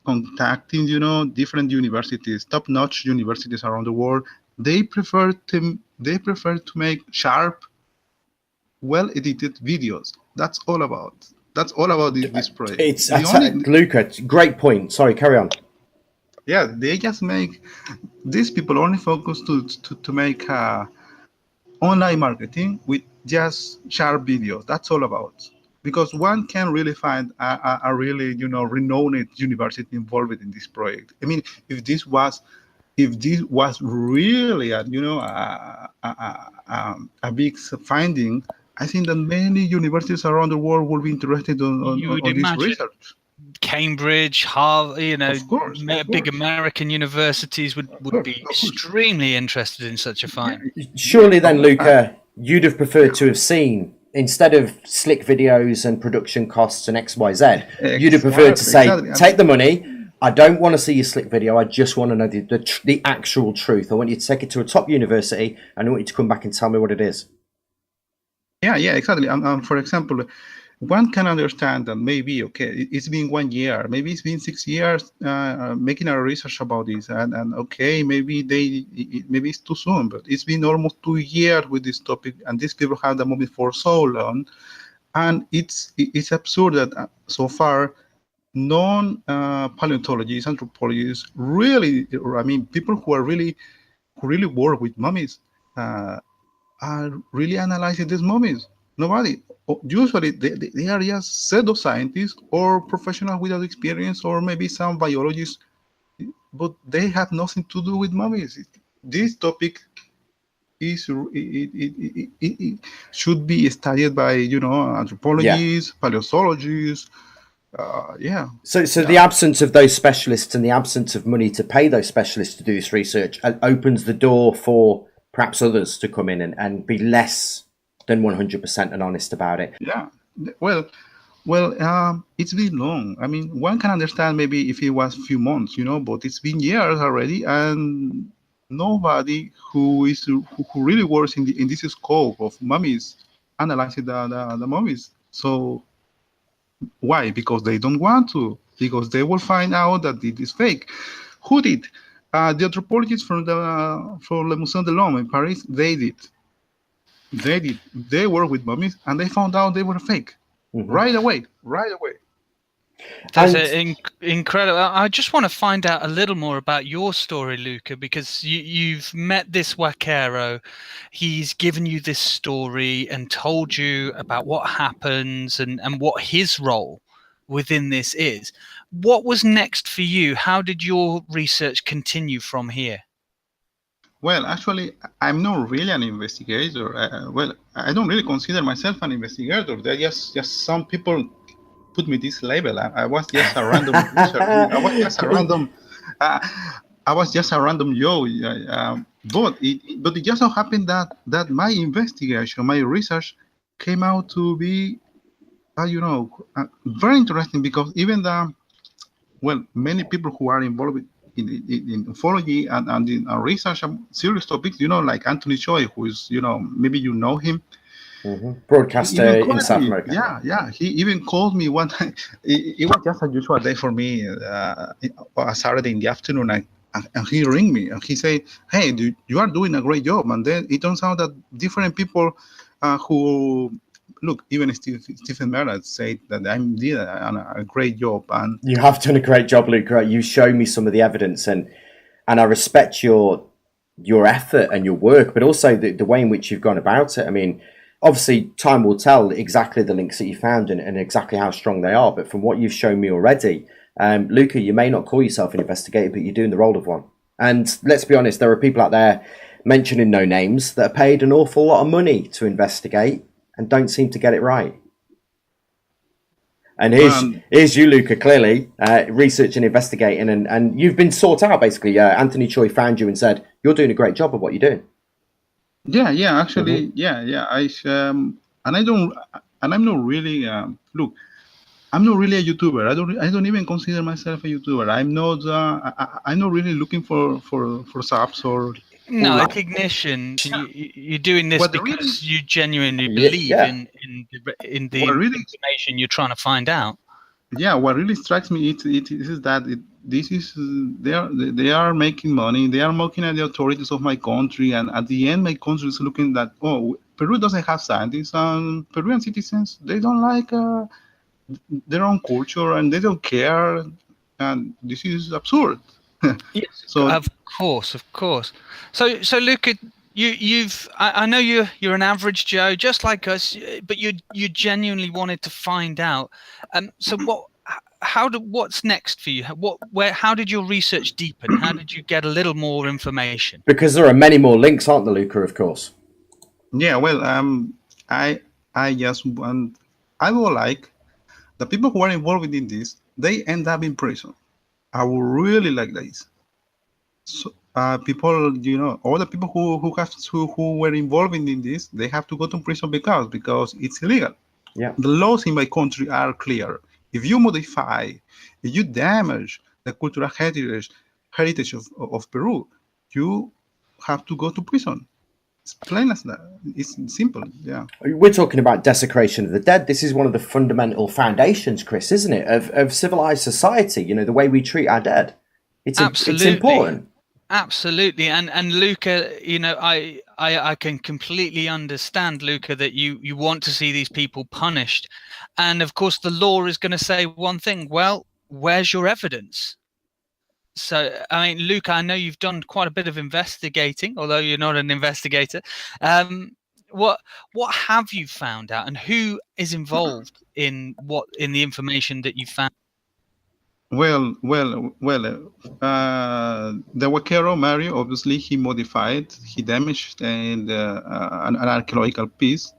contacting different universities, top-notch universities around the world, they prefer to make sharp, well-edited videos. That's all about this project. Luca, great point. Sorry, carry on. Yeah, they just make, these people only focus to make online marketing with just sharp videos. That's all about. because one can really find a really, renowned university involved in this project. I mean, if this was really a big finding, I think that many universities around the world will be interested on this research. Cambridge, Harvard, Of course. big American universities would be extremely interested in such a find. Surely then, Luca, you'd have preferred to have seen, instead of slick videos and production costs and XYZ, you'd have preferred to say, take the money. I don't want to see your slick video. I just want to know the actual truth. I want you to take it to a top university, and I want you to come back and tell me what it is. Yeah, exactly. For example, one can understand that maybe, okay, it's been 1 year, maybe it's been 6 years making a research about this, and okay, maybe it's too soon, but it's been almost 2 years with this topic, and these people have the movie for so long, and it's absurd that so far non-paleontologists, anthropologists, really, I mean, people who really work with mummies are really analyzing these mummies. Nobody. Usually they are just pseudo-scientists or professionals without experience, or maybe some biologists, but they have nothing to do with mummies. This topic it should be studied by anthropologists, paleontologists. So the absence of those specialists and the absence of money to pay those specialists to do this research opens the door for perhaps others to come in and be less than 100% and honest about it. Yeah, well, it's been long. I mean, one can understand maybe if it was a few months, but it's been years already, and nobody who really works in this scope of mummies analyzing the mummies. So why? Because they don't want to. Because they will find out that it is fake. Who did? The anthropologists from Le Musée de l'Homme in Paris, they did. They worked with mummies, and they found out they were fake right away. That's incredible. I just want to find out a little more about your story, Luca, because you've met this Vaquero. He's given you this story and told you about what happens and what his role within this is. What was next for you? How did your research continue from here? Well, actually, I'm not really an investigator. I don't really consider myself an investigator. They're just some people put me this label. I was just a random researcher. I was just a random Joe. But it just so happened that my investigation, my research, came out to be, very interesting, because even many people who are involved in ufology and in research on serious topics, like Anthony Choi, who is, maybe you know him. Broadcaster in South America. Yeah. He even called me one time. It was just a usual day for me, a Saturday in the afternoon, and he rang me and he said, "Hey, you are doing a great job." And then it turns out that different people who look, even Steve Mera said that I did a great job. And you have done a great job, Luca. You showed me some of the evidence, and I respect your effort and your work, but also the way in which you've gone about it. I mean, obviously, time will tell exactly the links that you found and exactly how strong they are. But from what you've shown me already, Luca, you may not call yourself an investigator, but you're doing the role of one. And let's be honest, there are people out there, mentioning no names, that are paid an awful lot of money to investigate and don't seem to get it right. And here's you, Luca, clearly researching, investigating, and you've been sought out, basically. Anthony Choi found you and said, you're doing a great job of what you're doing. Yeah, actually, and I'm not really, look, I'm not really a YouTuber. I don't even consider myself a YouTuber. I'm not really looking for subs or recognition. You're doing this because you genuinely believe in the information you're trying to find out. Yeah, what really strikes me is that they are making money. They are mocking at the authorities of my country, and at the end, my country is looking at, Peru doesn't have scientists, and Peruvian citizens, they don't like their own culture, and they don't care, and this is absurd. Yes, so of course. So Luca, I know you're an average Joe, just like us, but you genuinely wanted to find out. So what's next for you? How did your research deepen? How did you get a little more information? Because there are many more links, aren't there, Luca? Of course. Yeah, well, I just want, I would like the people who are involved in this, they end up in prison. I would really like this. So, people, all the people who were involved in this, they have to go to prison because it's illegal. Yeah. The laws in my country are clear. If you modify, if you damage the cultural heritage of Peru, you have to go to prison. It's plain as that. It's simple. Yeah. We're talking about desecration of the dead. This is one of the fundamental foundations, Chris, isn't it, of civilized society? The way we treat our dead. It's important. Absolutely. And Luca, I can completely understand, Luca, that you want to see these people punished. And of course, the law is going to say one thing. Well, where's your evidence? So, I mean, Luca, I know you've done quite a bit of investigating, although you're not an investigator. What have you found out, and who is involved in the information that you found? Well, the Vaquero Mario, obviously, he modified, he damaged an archaeological piece.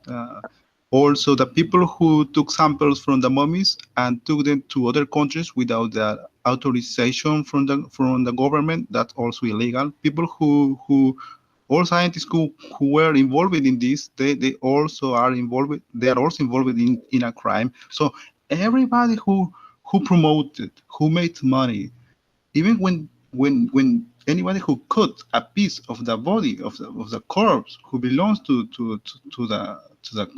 Also, the people who took samples from the mummies and took them to other countries without the authorization from the government, that's also illegal. People who all scientists who were involved in this, they also are involved. They are also involved in a crime. So everybody who promoted, who made money, even when anybody who cut a piece of the body of the corpse who belongs to the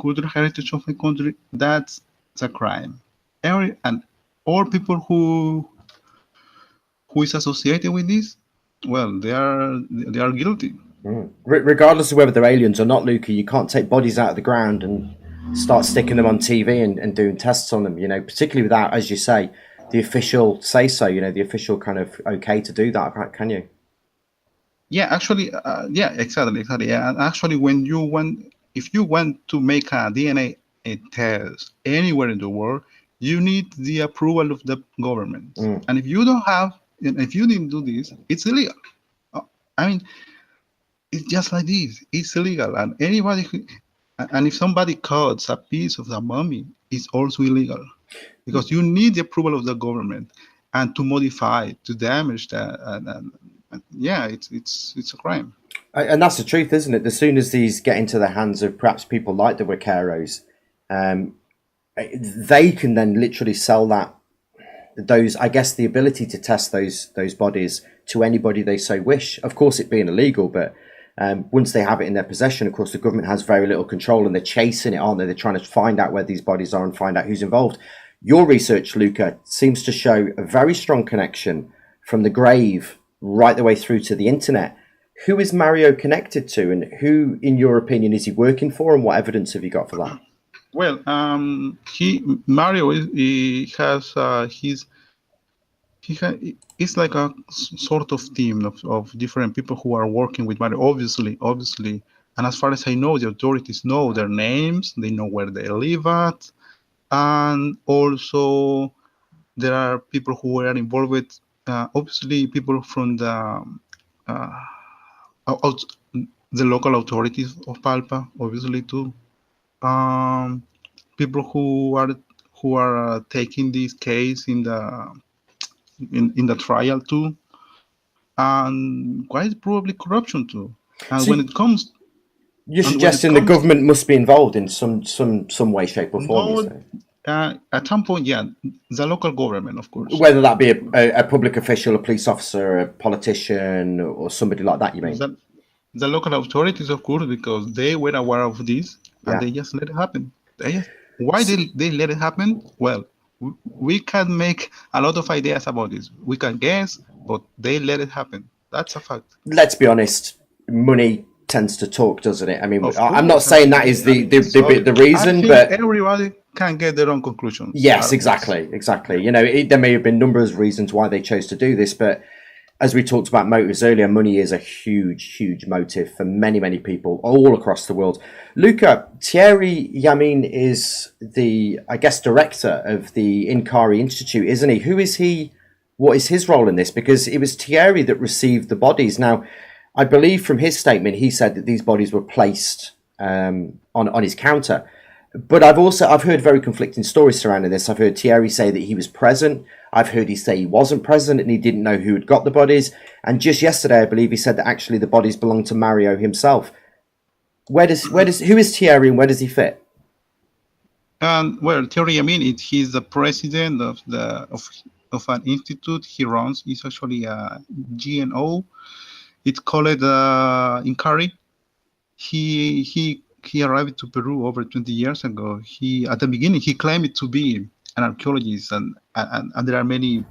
cultural heritage of the country, that's a crime. And all people who is associated with this, well, they are guilty. Regardless of whether they're aliens or not, Luca, you can't take bodies out of the ground and start sticking them on TV and doing tests on them, particularly without, as you say, the official say so, the official kind of okay to do that, can you? Yeah, actually, yeah, exactly. Yeah. And actually, if you want to make a DNA test anywhere in the world, you need the approval of the government. And if you didn't do this, it's illegal. I mean, it's just like this. It's illegal, and if somebody cuts a piece of the mummy, it's also illegal, because you need the approval of the government, and to modify, to damage that, and yeah, it's a crime. And that's the truth, isn't it? As soon as these get into the hands of perhaps people like the Vaqueros, they can then literally sell the ability to test those bodies to anybody they so wish. Of course, it being illegal, but once they have it in their possession, of course, the government has very little control, and they're chasing it, aren't they? They're trying to find out where these bodies are and find out who's involved. Your research, Luca, seems to show a very strong connection from the grave right the way through to the internet. Who is Mario connected to, and who, in your opinion, is he working for, and what evidence have you got for that? Well, Mario it's like a sort of team of different people who are working with Mario, obviously. And as far as I know, the authorities know their names, they know where they live at, and also there are people who are involved with, obviously, people from the local authorities of Palpa, obviously too. People who are taking this case in the trial too, and quite probably corruption too. And so when it comes, you're suggesting the government must be involved in some way, shape, or form. At some point, yeah, the local government, of course. Whether that be a public official, a police officer, a politician, or somebody like that, you mean? The local authorities, of course, because they were aware of this, and they just let it happen. Why they let it happen? Well, we can make a lot of ideas about this. We can guess, but they let it happen. That's a fact. Let's be honest. Money tends to talk, doesn't it? I mean, I'm not saying that is the reason, but everybody can get their own conclusions. Yes, exactly. There may have been numerous reasons why they chose to do this, but as we talked about motives earlier, money is a huge motive for many people all across the world. Luca, Thierry Jamin is the, I guess, director of the Inkari Institute, isn't he? Who is he? What is his role in this? Because it was Thierry that received the bodies. Now, I believe from his statement, he said that these bodies were placed on his counter. But I've heard very conflicting stories surrounding this. I've heard Thierry say that he was present. I've heard he say he wasn't present and he didn't know who had got the bodies. And just yesterday, I believe he said that actually the bodies belonged to Mario himself. Who is Thierry and where does he fit? Well, Thierry, I mean, he's the president of an institute he runs. It's actually a GNO. It's called Inkari. He arrived to Peru over 20 years ago. At the beginning, he claimed to be an archaeologist, and there are many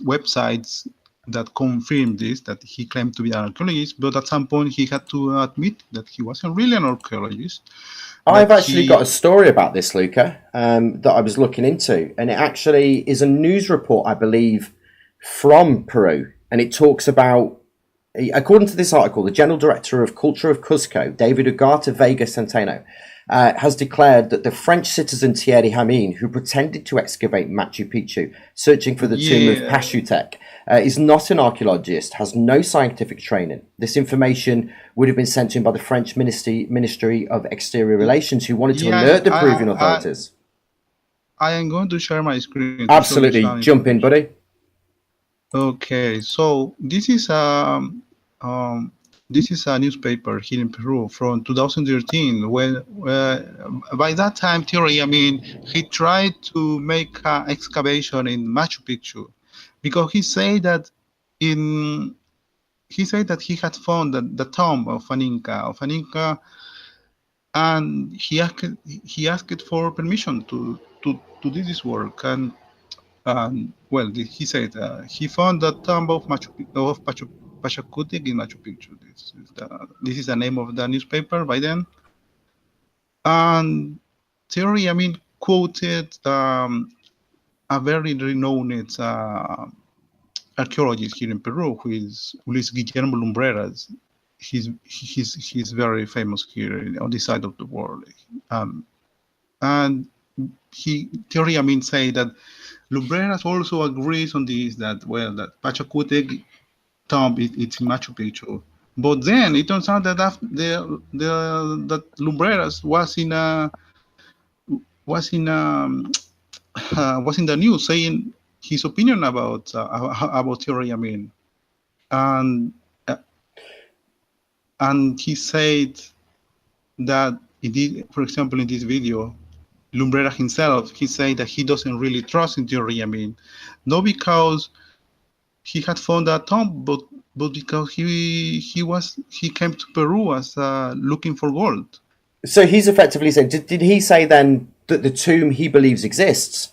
websites that confirm this, that he claimed to be an archaeologist, but at some point he had to admit that he wasn't really an archaeologist. I've actually got a story about this, Luca, that I was looking into, and it actually is a news report, I believe, from Peru, and it talks about, according to this article, the General Director of Culture of Cusco, David Ugarte Vega Centeno, has declared that the French citizen Thierry Jamin, who pretended to excavate Machu Picchu, searching for the tomb of Pachutec, is not an archaeologist, has no scientific training. This information would have been sent to him by the French Ministry of Exterior Relations, who wanted to alert the Peruvian authorities. I am going to share my screen. Absolutely. Jump in, buddy. Okay, so this is a newspaper here in Peru from 2013. When by that time, Thierry, I mean, he tried to make an excavation in Machu Picchu, because he said that he had found the tomb of an Inca, and he asked for permission to do this work. And well, he said he found the tomb of Pachacutec in Machu Picchu. This is the name of the newspaper by then. And Thierry, I mean, quoted a very renowned archaeologist here in Peru, who is Guillermo Lumbreras. He's very famous here on this side of the world. And Thierry, I mean, say that Lumbreras also agrees on this, that Pachacutec tomb it's in Machu Picchu. But then it turns out that that Lumbreras was in the news saying his opinion about Thierry, I mean, and he said that for example, in this video, Lumbreras himself, he said that he doesn't really trust in Thierry, I mean, not because he had found that tomb, but because he came to Peru as looking for gold. So he's effectively saying, did he say then that the tomb he believes exists,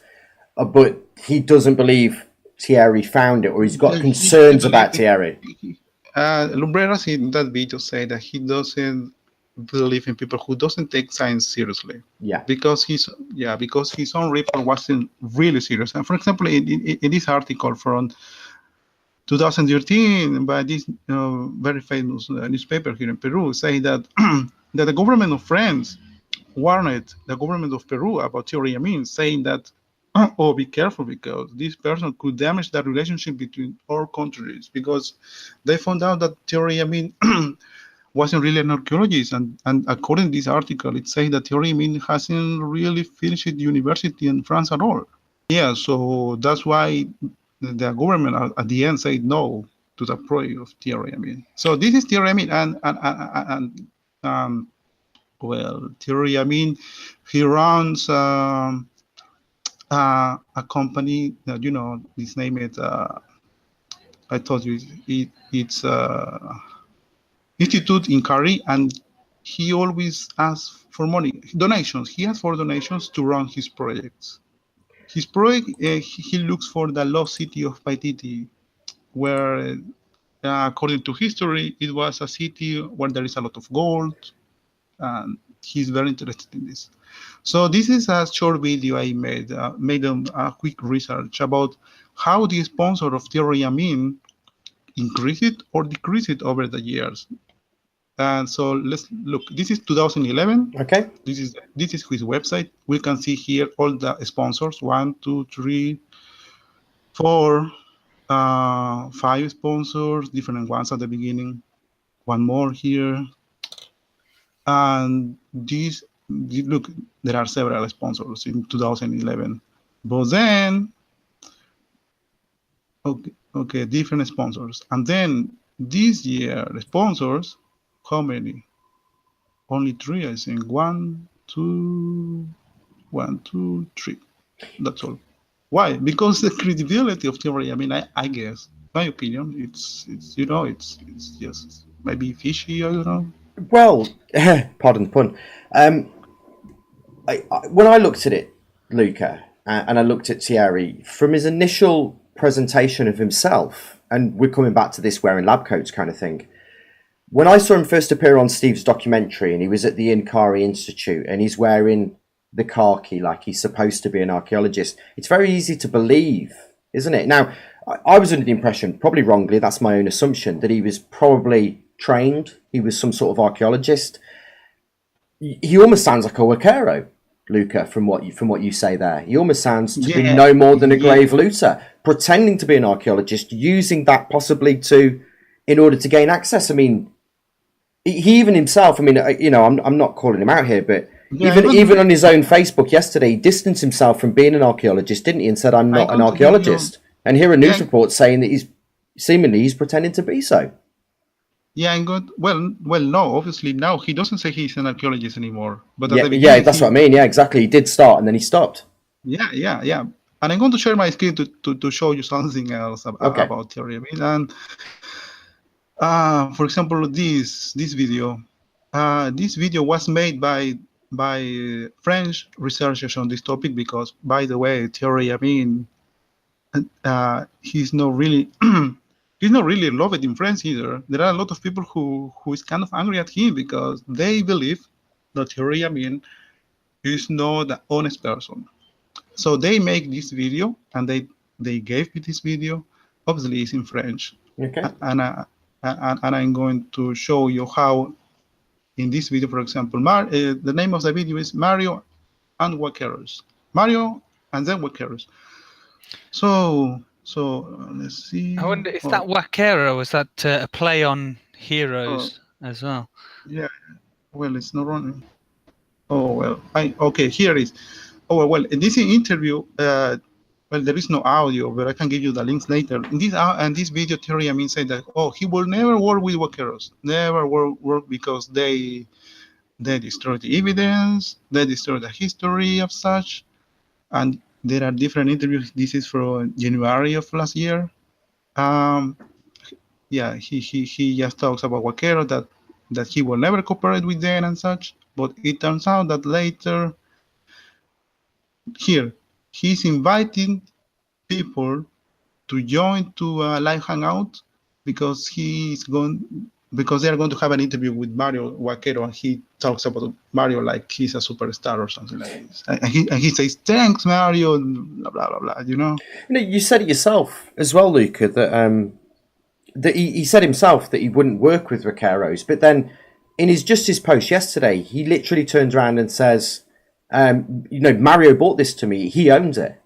but he doesn't believe Thierry found it, or he's got concerns about Thierry? Lumbreras in that video said that he doesn't believe in people who doesn't take science seriously. Yeah. Because his own report wasn't really serious. And for example, in this article from 2013 by this very famous newspaper here in Peru, say that that the government of France warned the government of Peru about Thierry Jamin, saying that, oh, be careful, because this person could damage the relationship between our countries, because they found out that Thierry Jamin wasn't really an archaeologist, and according to this article, it says that Thierry Jamin hasn't really finished university in France at all. Yeah, so that's why the government at the end said no to the project of Thierry Jamin. So this is Thierry Jamin, and well, Thierry Jamin, he runs a company that, you know, his name is I told you it's Institute Inkari, and he always asks for money, donations. He asks for donations to run his projects. His project, he looks for the lost city of Paititi, where, according to history, it was a city where there is a lot of gold, and he's very interested in this. So this is a short video I made a quick research about how the sponsor of Thierry Jamin increase it or decrease it over the years. And so let's look. This is 2011. Okay. This is his website. We can see here all the sponsors. 1, 2, 3, 4, 5 sponsors, different ones at the beginning. One more here. And these, look, there are several sponsors in 2011. But then, okay, different sponsors. And then this year, the sponsors, how many? Only 3, I think. 1, 2, 3. That's all. Why? Because the credibility of Thierry, I mean, I guess, my opinion, it's just maybe fishy, I don't know. Well, pardon the pun. When I looked at it, Luca, and I looked at Thierry, from his initial presentation of himself, and we're coming back to this wearing lab coats kind of thing, when I saw him first appear on Steve's documentary and he was at the Inkari Institute and he's wearing the khaki like he's supposed to be an archaeologist, it's very easy to believe, isn't it? Now, I was under the impression, probably wrongly, that's my own assumption, that he was probably trained, he was some sort of archaeologist. He almost sounds like a Wakero, Luca, from what you say there. He almost sounds to be no more than a grave looter, pretending to be an archaeologist, using that possibly in order to gain access. I mean, he even himself, I mean, I'm not calling him out here, but even on his own Facebook yesterday, he distanced himself from being an archaeologist, didn't he? And said, I'm not an archaeologist. And here are news reports saying that he's pretending to be so. Yeah, and good. Well, no. Obviously, now he doesn't say he's an archaeologist anymore. But that's what I mean. Yeah, exactly. He did start, and then he stopped. Yeah. And I'm going to share my screen to show you something else about Thierry. And for example, this video. This video was made by French researchers on this topic because, by the way, Thierry, I mean, he's not really. He's not really loved in France either. There are a lot of people who is kind of angry at him because they believe that Thierry Jamin is not an honest person. So they make this video and they gave me this video. Obviously, it's in French. Okay. And I'm going to show you how in this video, for example, the name of the video is Mario and Wakeros. Mario and then Wakeros. So let's see. I wonder if that Wakero was that a play on heroes as well. Yeah. Well, it's not running. Oh well. Okay. Here it is. Oh well. In this interview, well, there is no audio, but I can give you the links later. In this video, Thierry Jamin said that he will never work with Wakeros. Never work because they destroy the evidence. They destroy the history of such, and there are different interviews. This is from January of last year. He just talks about Wakero, that he will never cooperate with them and such. But it turns out that later, here, he's inviting people to join to a live hangout because they are going to have an interview with Mario Wakero, and he talks about Mario like he's a superstar or something like this. And he says, "Thanks, Mario," blah blah blah blah. You know, you said it yourself as well, Luca. That he said himself that he wouldn't work with Wakeros, but then in his post yesterday, he literally turns around and says, "Mario bought this to me. He owns it."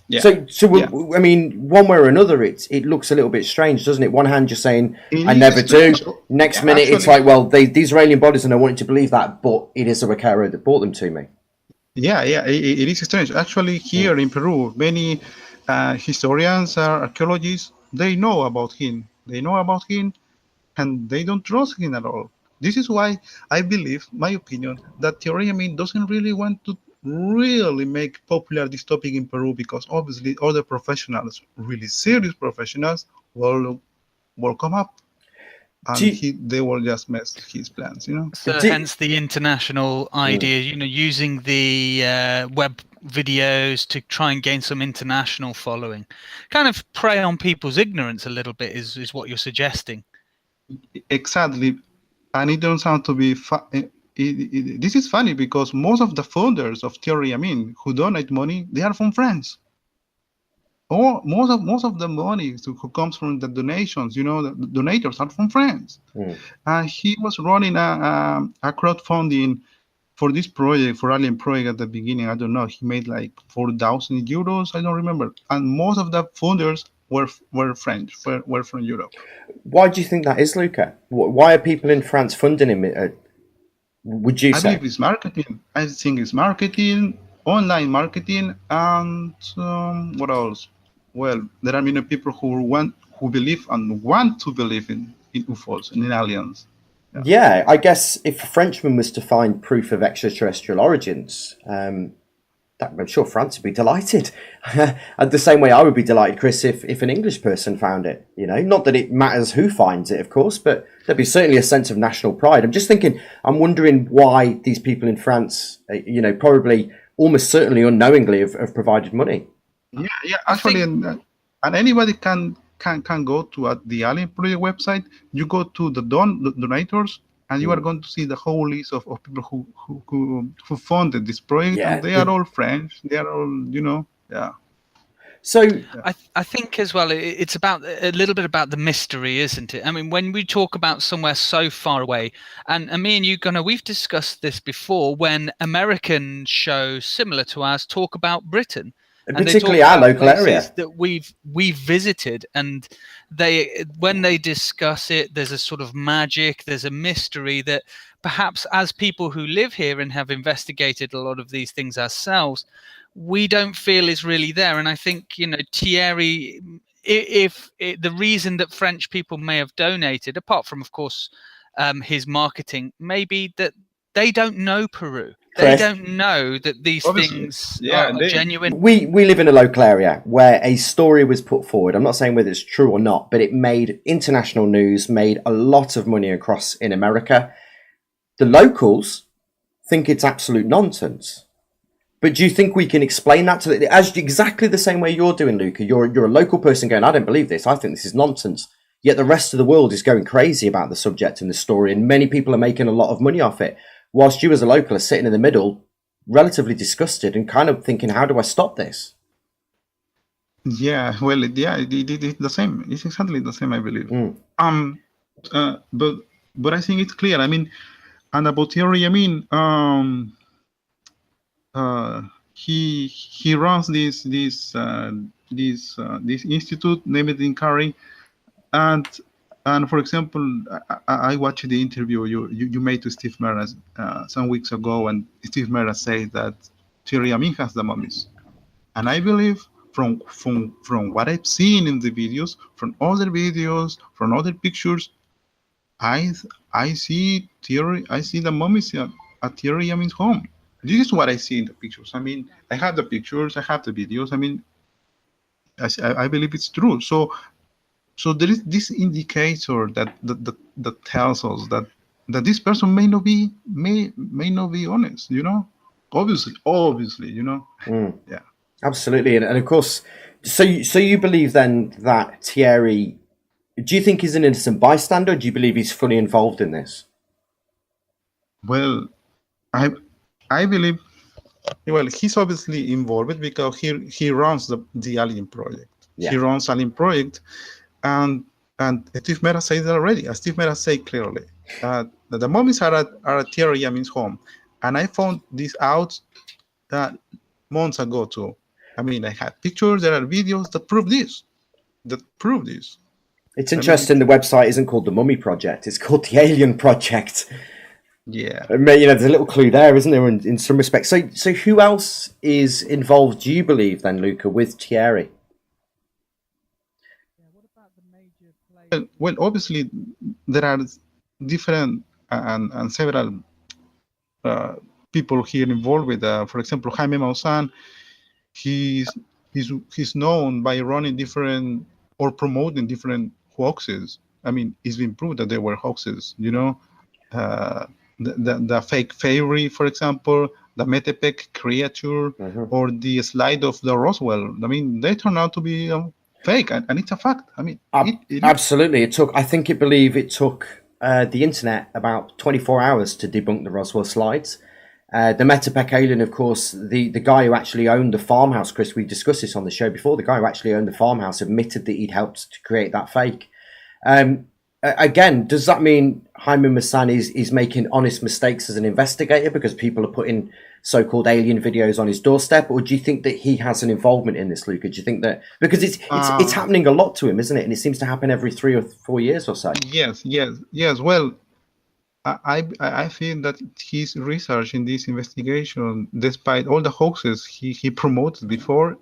Yeah. I mean, one way or another, it looks a little bit strange, doesn't it? One hand you're saying, I never do. Next minute, it's like, well, these Israeli bodies, and I want you to believe that, but it is a Wakero that brought them to me. Yeah, it is strange. Actually, here in Peru, many historians, archaeologists, they know about him. And they don't trust him at all. This is why I believe, my opinion, that Thierry Jamin doesn't really want to really make popular this topic in Peru, because obviously other professionals, really serious professionals, will come up and they will just mess his plans, So hence the international idea, using the web videos to try and gain some international following, kind of prey on people's ignorance a little bit, is what you're suggesting. Exactly. And it doesn't sound to be this is funny because most of the founders of Thierry Jamin who donate money, they are from France. most of the money who comes from the donations, the donators are from France. And he was running a crowdfunding for this project, for Alien Project at the beginning. I don't know, he made like 4,000 euros, I don't remember. And most of the funders were French, were from Europe. Why do you think that is, Luca? Why are people in France funding him? Would you say? I believe it's marketing. I think it's marketing, online marketing, and what else? Well, there are many people who believe and want to believe in UFOs and in aliens. Yeah, I guess if a Frenchman was to find proof of extraterrestrial origins, I'm sure France would be delighted. And the same way I would be delighted, Chris, if an English person found it. Not that it matters who finds it, of course, but there'd be certainly a sense of national pride. I'm wondering why these people in France, probably almost certainly unknowingly have provided money. Yeah. Actually, and anybody can go to the Alien Project website. You go to the donators, and you are going to see the whole list of people who funded this project. Yeah, and they are all French. They are all, yeah. So I think as well, it's about a little bit about the mystery, isn't it? I mean, when we talk about somewhere so far away, and me and you, Gunnar, we've discussed this before, when American shows similar to ours talk about Britain. And particularly our local area that we've visited, and when they discuss it, there's a sort of magic, there's a mystery that perhaps as people who live here and have investigated a lot of these things ourselves, we don't feel is really there. And I think, Thierry, if the reason that French people may have donated, apart from, of course, his marketing, maybe that they don't know Peru. They don't know that these things are genuine. We live in a local area where a story was put forward. I'm not saying whether it's true or not, but it made international news, made a lot of money across in America. The locals think it's absolute nonsense. But do you think we can explain that to as exactly the same way you're doing, Luca? You're a local person going, I don't believe this. I think this is nonsense. Yet the rest of the world is going crazy about the subject and the story, and many people are making a lot of money off it. Whilst you as a local are sitting in the middle, relatively disgusted and kind of thinking, how do I stop this? Yeah, well, it's the same. It's exactly the same, I believe. But I think it's clear. I mean, and about Thierry, I mean, he runs this institute named in Cary, and for example, I watched the interview you made to Steve Mera some weeks ago, and Steve Mera said that Thierry has the mummies, and I believe from what I've seen in the videos, from other videos, from other pictures, I see Thierry. I see the mummies at Thierry Jamin's home. This is what I see in the pictures. I mean, I have the pictures, I have the videos. I mean, I believe it's true. So there is this indicator that tells us that this person may not be honest. Obviously, Yeah, absolutely, and of course, so you believe then that Thierry? Do you think he's an innocent bystander, or do you believe he's fully involved in this? Well, I believe, he's obviously involved because he runs the Alien Project. Yeah. He runs Alien Project, and Steve Mera says that already. As Steve Mera said clearly, that the mummies are at Thierry Jamin's home, and I found this out months ago too. I mean, I have pictures, there are videos that prove this. It's interesting. The website isn't called the Mummy Project; it's called the Alien Project. Yeah, there's a little clue there, isn't there? In some respects. So who else is involved? Do you believe then, Luca, with Thierry? Well, obviously there are different and several people here involved with. For example, Jaime Maussan. He's known by running different or promoting different hoaxes. I mean, it's been proved that there were hoaxes. The fake fairy, for example, the Metepec creature, or the slide of the Roswell. I mean, they turn out to be fake, and it's a fact. I mean, absolutely. It took the internet about 24 hours to debunk the Roswell slides. The Metapec, of course, the guy who actually owned the farmhouse, Chris, we discussed this on the show before, the guy who actually owned the farmhouse admitted that he'd helped to create that fake. Again, does that mean Jaime Maussan is making honest mistakes as an investigator because people are putting so-called alien videos on his doorstep, or do you think that he has an involvement in this, Luca? Do you think that, because it's happening a lot to him, isn't it? And it seems to happen every 3 or 4 years or so. Yes. Well, I feel that his research in this investigation, despite all the hoaxes he promoted before,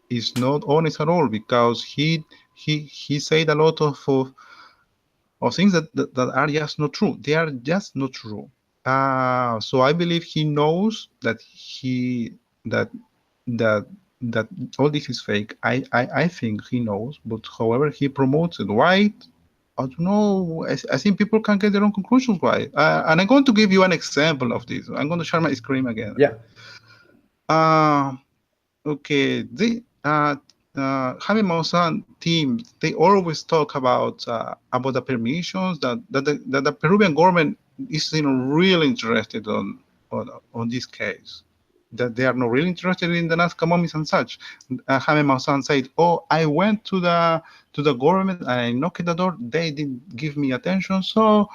is not honest at all, because he said a lot of things that are just not true. They are just not true. So I believe he knows that that all this is fake. I think he knows, but however he promotes it. Why? I don't know. I think people can get their own conclusions. Why? And I'm going to give you an example of this. I'm going to share my screen again. Yeah. Okay. The Jaime Maussan team, they always talk about the permissions that the Peruvian government is really interested on this case. That they are not really interested in the Nazca mummies and such. Jaime Maussan said, "Oh, I went to the government and I knocked at the door. They didn't give me attention, so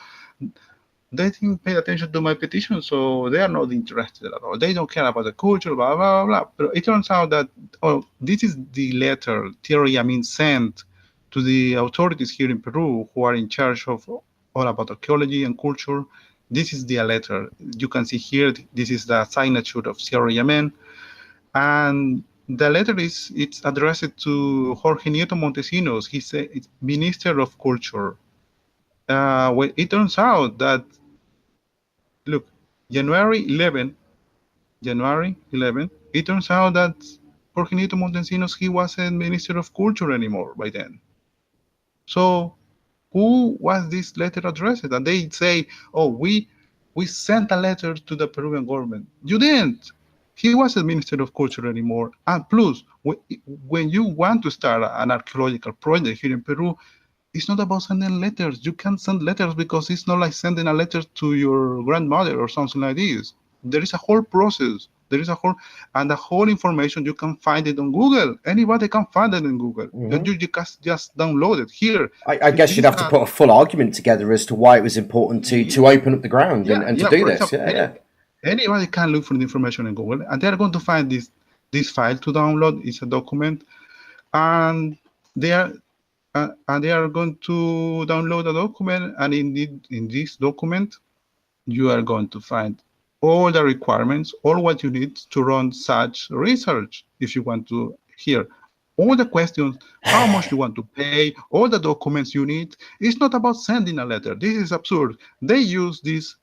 they didn't pay attention to my petition. So they are not interested at all. They don't care about the culture, blah blah blah." But it turns out that this is the letter Thierry Jamin sent to the authorities here in Peru, who are in charge of all about archaeology and culture. This is the letter. You can see here, this is the signature of Thierry Jamin. And the letter it's addressed to Jorge Nieto Montesinos. He's Minister of Culture. Well, it turns out that, look, January 11, it turns out that Jorge Nieto Montesinos, he wasn't Minister of Culture anymore by then. So who was this letter addressed? And they say, "Oh, we sent a letter to the Peruvian government." You didn't. He wasn't Minister of Culture anymore. And plus, when you want to start an archaeological project here in Peru, it's not about sending letters. You can't send letters because it's not like sending a letter to your grandmother or something like this. There is a whole process. And the whole information, you can find it on Google. Anybody can find it in Google. Mm-hmm. You just download it here. I guess you'd have to put a full argument together as to why it was important to open up the ground and to do this. Example, anybody can look for the information in Google, and they're going to find this file to download. It's a document, and they are going to download the document. And in this document, you are going to find all the requirements, all what you need to run such research. If you want to hear all the questions, how much you want to pay, all the documents you need. It's not about sending a letter. This is absurd. They use this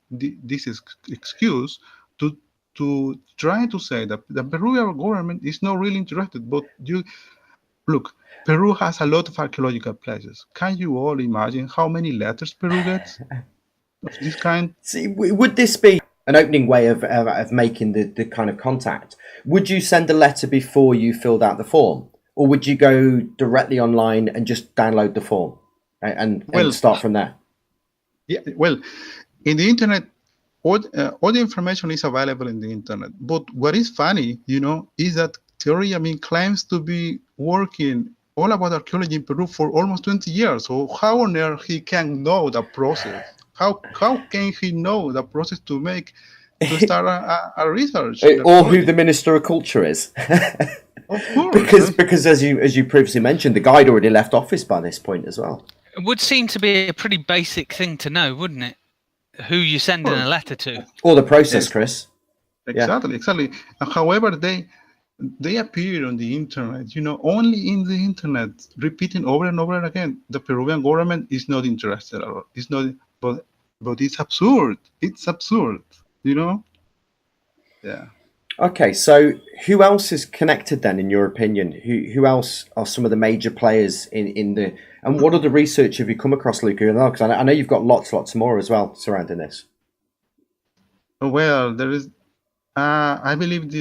excuse to try to say that the Peruvian government is not really interested. But look, Peru has a lot of archaeological places. Can you all imagine how many letters Peru gets of this kind? See, would this be an opening way of making the kind of contact? Would you send a letter before you filled out the form, or would you go directly online and just download the form and start from there? Yeah, well, in the internet, all the information is available in the internet. But what is funny, is that Thierry Jamin claims to be working all about archaeology in Peru for almost 20 years. So how on earth he can know the process? How can he know the process to start a research? Or who the Minister of Culture is? Of course. Because as you previously mentioned, the guy had already left office by this point as well. It would seem to be a pretty basic thing to know, wouldn't it? Who you're sending a letter to. Or the process, Chris. Exactly. However, they appear on the internet, only in the internet, repeating over and over again. The Peruvian government is not interested at all. It's not, but it's absurd. It's absurd, Yeah. Okay, so who else is connected then, in your opinion? Who else are some of the major players in the? And what other research have you come across, Luca? Because I know you've got lots more as well surrounding this. Well, there is. I believe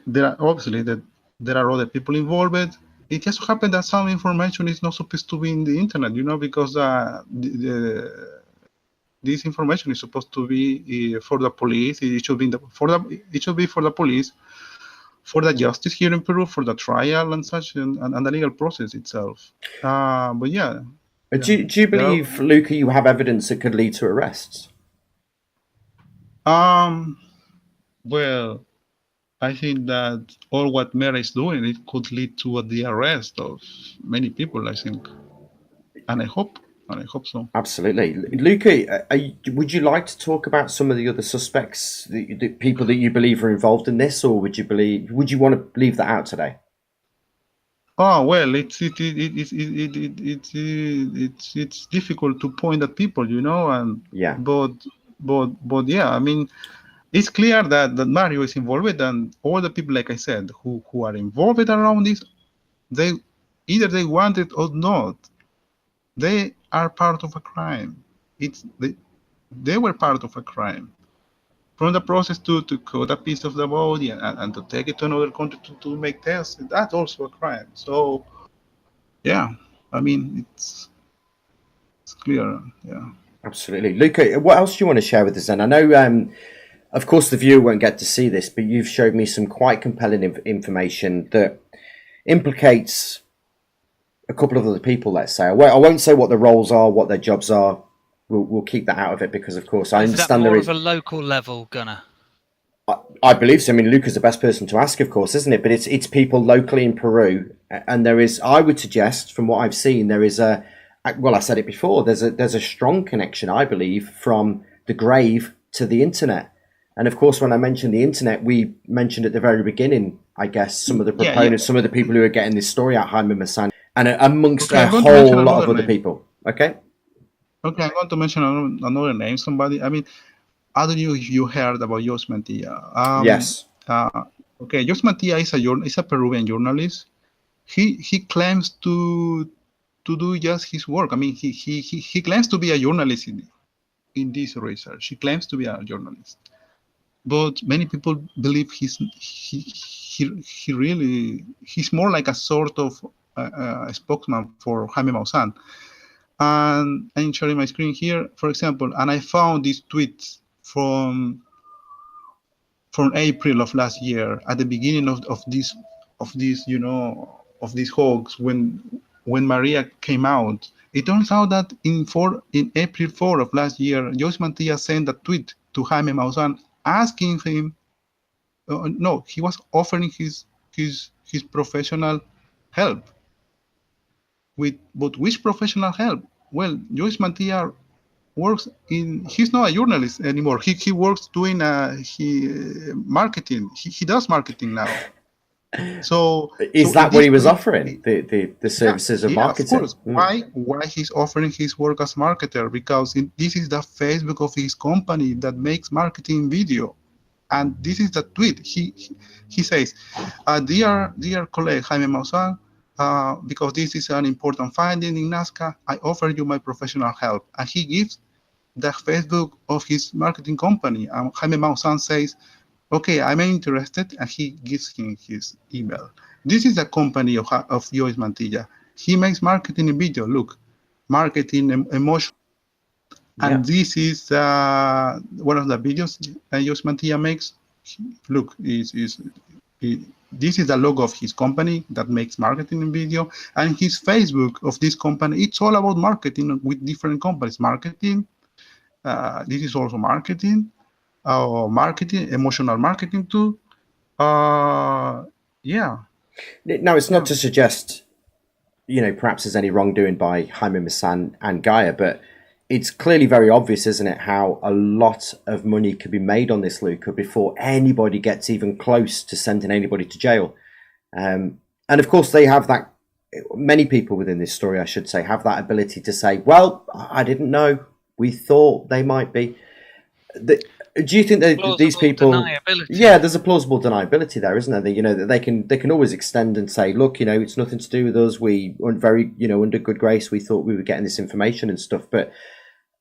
there are obviously there are other people involved. It just happened that some information is not supposed to be in the internet, because this information is supposed to be for the police. It should be for the police, for the justice here in Peru, for the trial and such, and the legal process itself. But yeah. Do you believe, Luca, you have evidence that could lead to arrests? Well, I think that all what Mera is doing, it could lead to the arrest of many people, I think. And I hope so. Absolutely. Luca, would you like to talk about some of the other suspects, the people that you believe are involved in this, or would you want to leave that out today? Oh well, it's difficult to point at people, and yeah. But yeah, I mean, it's clear that Mario is involved, and all the people, like I said, who are involved around this, they either want it or not. They are part of a crime. They were part of a crime. From the process to cut a piece of the body and to take it to another country to make tests, that's also a crime. So, yeah, I mean, it's clear. Yeah. Absolutely. Luca, what else do you want to share with us then? I know, of course, the viewer won't get to see this, but you've showed me some quite compelling information that implicates a couple of other people, let's say. I won't say what the roles are, what their jobs are. We'll keep that out of it because, of course, I understand there is of a local level, Gunnar. I believe so. I mean, Luca's the best person to ask, of course, isn't it? But it's people locally in Peru, and there is. I would suggest, from what I've seen, there is a. Well, I said it before. There's a strong connection, I believe, from the grave to the internet. And of course, when I mentioned the internet, we mentioned at the very beginning, I guess, some of the proponents, some of the people who are getting this story out, Jaime Maussan, and amongst a whole lot of other people. Okay. Okay, I'm going to mention another name. Somebody. I mean, I don't know if you heard about Jos Mantilla. Yes. Okay, Jos Mantilla is a Peruvian journalist. He claims to do just his work. I mean, he claims to be a journalist in this research. He claims to be a journalist, but many people believe he's more like a sort of a spokesman for Jaime Maussan. And I'm sharing my screen here, for example, and I found this tweet from April of last year, at the beginning of this hoax, when Maria came out. It turns out that in April 4 of last year, Jos Mantilla sent a tweet to Jaime Maussan asking him, he was offering his professional help. But which professional help? Well, Jos Mantilla works he's not a journalist anymore. He works doing marketing. He does marketing now. So is that what he was offering? The services of marketing? Of course. Why he's offering his work as marketer? Because this is the Facebook of his company that makes marketing video. And this is the tweet. He says, dear colleague Jaime Maussan, because this is an important finding in Nazca, I offer you my professional help. And he gives the Facebook of his marketing company. And Jaime Maussan says, okay, I'm interested, and he gives him his email. This is the company of Jos Mantilla. He makes marketing in video. Look, marketing, emotion. And this is one of the videos Jos Mantilla makes. Look, this is the logo of his company that makes marketing in video, and his Facebook of this company. It's all about marketing with different companies. Marketing. This is also marketing. Marketing, emotional marketing too. Now, it's not to suggest, perhaps there's any wrongdoing by Jaime Maussan and Gaia, but it's clearly very obvious, isn't it, how a lot of money could be made on this, Luca, before anybody gets even close to sending anybody to jail. And of course, they have that. Many people within this story, I should say, have that ability to say, "Well, I didn't know. We thought they might be." Do you think that these people? Yeah, there's a plausible deniability there, isn't there? That they can always extend and say, "Look, it's nothing to do with us. We were very, under good grace. We thought we were getting this information and stuff." But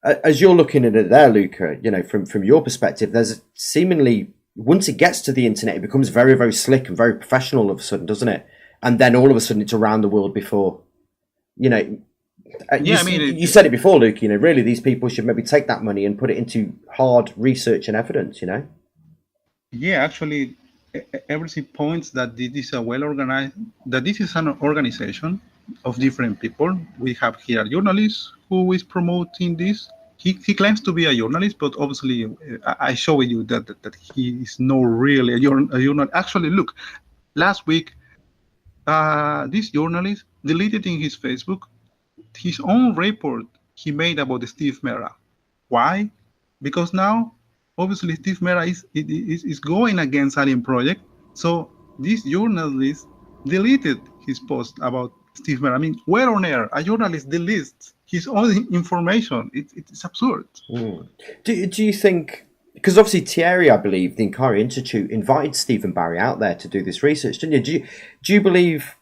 as you're looking at it there, Luca, from your perspective, there's seemingly, once it gets to the internet, it becomes very, very slick and very professional all of a sudden, doesn't it? And then all of a sudden it's around the world before, You said it before, Luke. Really, these people should maybe take that money and put it into hard research and evidence. Yeah, actually, everything points that this is a well-organized. That this is an organization of different people. We have here a journalist who is promoting this. He claims to be a journalist, but obviously, I show you that he is not really a journalist. Actually, look, last week, this journalist deleted in his Facebook his own report he made about Steve Mera. Why? Because now, obviously, Steve Mera is going against Alien Project. So this journalist deleted his post about Steve Mera. I mean, where on earth a journalist deletes his own information? It's absurd. Do you think? Because obviously Thierry, I believe, the Inquiry Institute invited Stephen Barry out there to do this research, didn't you? Do you believe?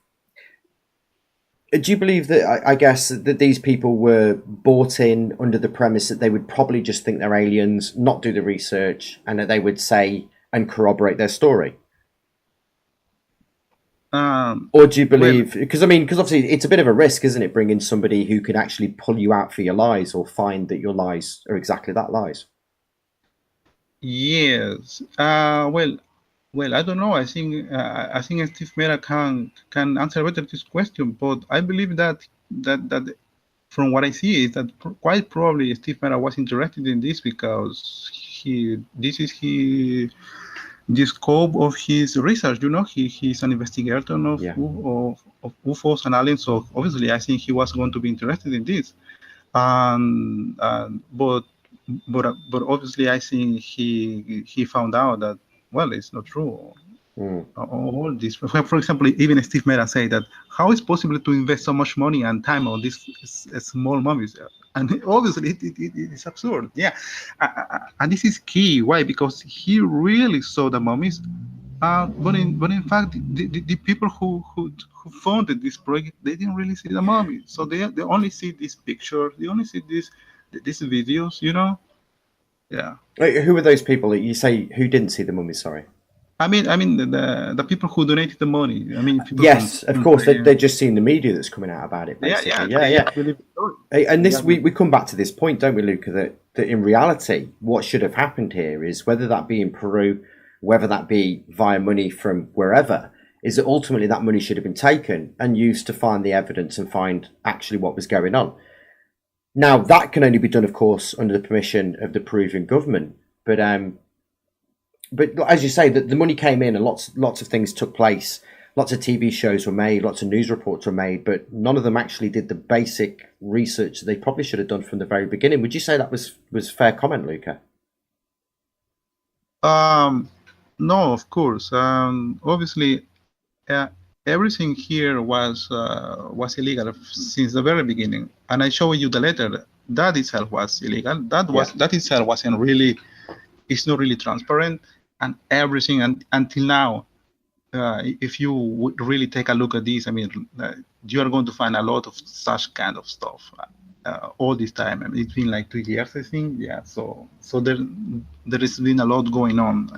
Do you believe that, I guess, that these people were bought in under the premise that they would probably just think they're aliens, not do the research, and that they would say and corroborate their story? Or do you believe, because obviously it's a bit of a risk, isn't it, bringing somebody who can actually pull you out for your lies or find that your lies are exactly that, lies? Yes. Well, I don't know. I think Steve Mera can answer better this question, but I believe that from what I see is that quite probably Steve Mera was interested in this because this is the scope of his research. He's an investigator of UFOs and aliens, so obviously I think he was going to be interested in this, but obviously I think he found out that, well, it's not true. All this, for example, even Steve Mera said that how is it possible to invest so much money and time on these small mummies? And obviously, it is absurd. Yeah, and this is key. Why? Because he really saw the mummies, but in fact, the people who funded this project, they didn't really see the mummies. So they only see these pictures. They only see these videos. Yeah. Who are those people that you say who didn't see the mummies? Sorry. I mean the people who donated the money. Yes, of course. They're just seeing the media that's coming out about it. Basically. Yeah. And this we come back to this point, don't we, Luca? That in reality, what should have happened here is, whether that be in Peru, whether that be via money from wherever, is that ultimately that money should have been taken and used to find the evidence and find actually what was going on. Now, that can only be done, of course, under the permission of the Peruvian government. But as you say, the money came in and lots of things took place. Lots of TV shows were made, lots of news reports were made, but none of them actually did the basic research that they probably should have done from the very beginning. Would you say that was fair comment, Luca? No, of course. Obviously, everything here was illegal since the very beginning, and I show you the letter. That itself was illegal. That itself wasn't really. It's not really transparent, and everything until now. If you would really take a look at this, I mean, you are going to find a lot of such kind of stuff all this time. I mean, it's been like 2 years, I think. Yeah, so there has been a lot going on.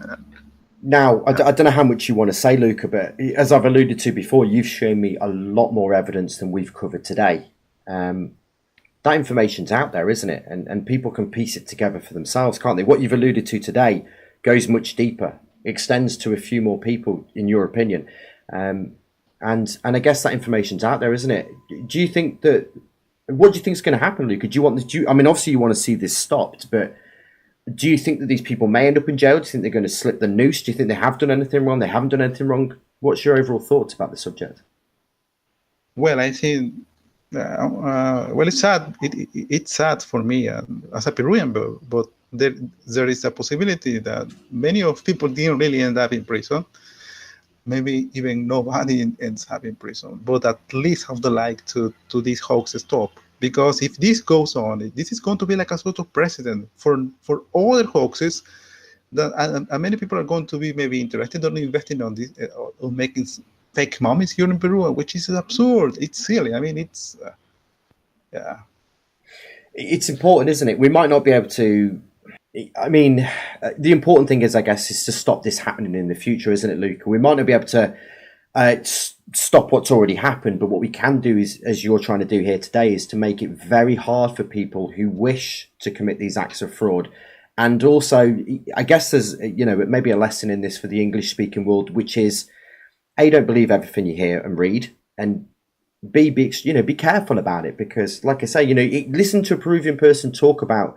Now, I don't know how much you want to say, Luca, but as I've alluded to before, you've shown me a lot more evidence than we've covered today. That information's out there, isn't it? And people can piece it together for themselves, can't they? What you've alluded to today goes much deeper, extends to a few more people, in your opinion. And I guess that information's out there, isn't it? Do you think that... What do you think is going to happen, Luca? I mean, obviously you want to see this stopped, but do you think that these people may end up in jail? Do you think they're going to slip the noose? Do you think they have done anything wrong? They haven't done anything wrong? What's your overall thoughts about the subject? Well, I think... well, it's sad. It's sad for me as a Peruvian, but there is a possibility that many of people didn't really end up in prison. Maybe even nobody ends up in prison. But at least have the like to this hoax stop. Because if this goes on, this is going to be like a sort of precedent for other hoaxes. That many people are going to be maybe interested in investing on this, on making fake mummies here in Peru, which is absurd. It's silly. I mean, it's It's important, isn't it? We might not be able to. I mean, the important thing is, I guess, is to stop this happening in the future, isn't it, Luca? We might not be able to stop what's already happened. But what we can do is, as you're trying to do here today, is to make it very hard for people who wish to commit these acts of fraud. And also, I guess there's, maybe a lesson in this for the English-speaking world, which is, A, don't believe everything you hear and read, and B, be careful about it, because, like I say, listen to a Peruvian person talk about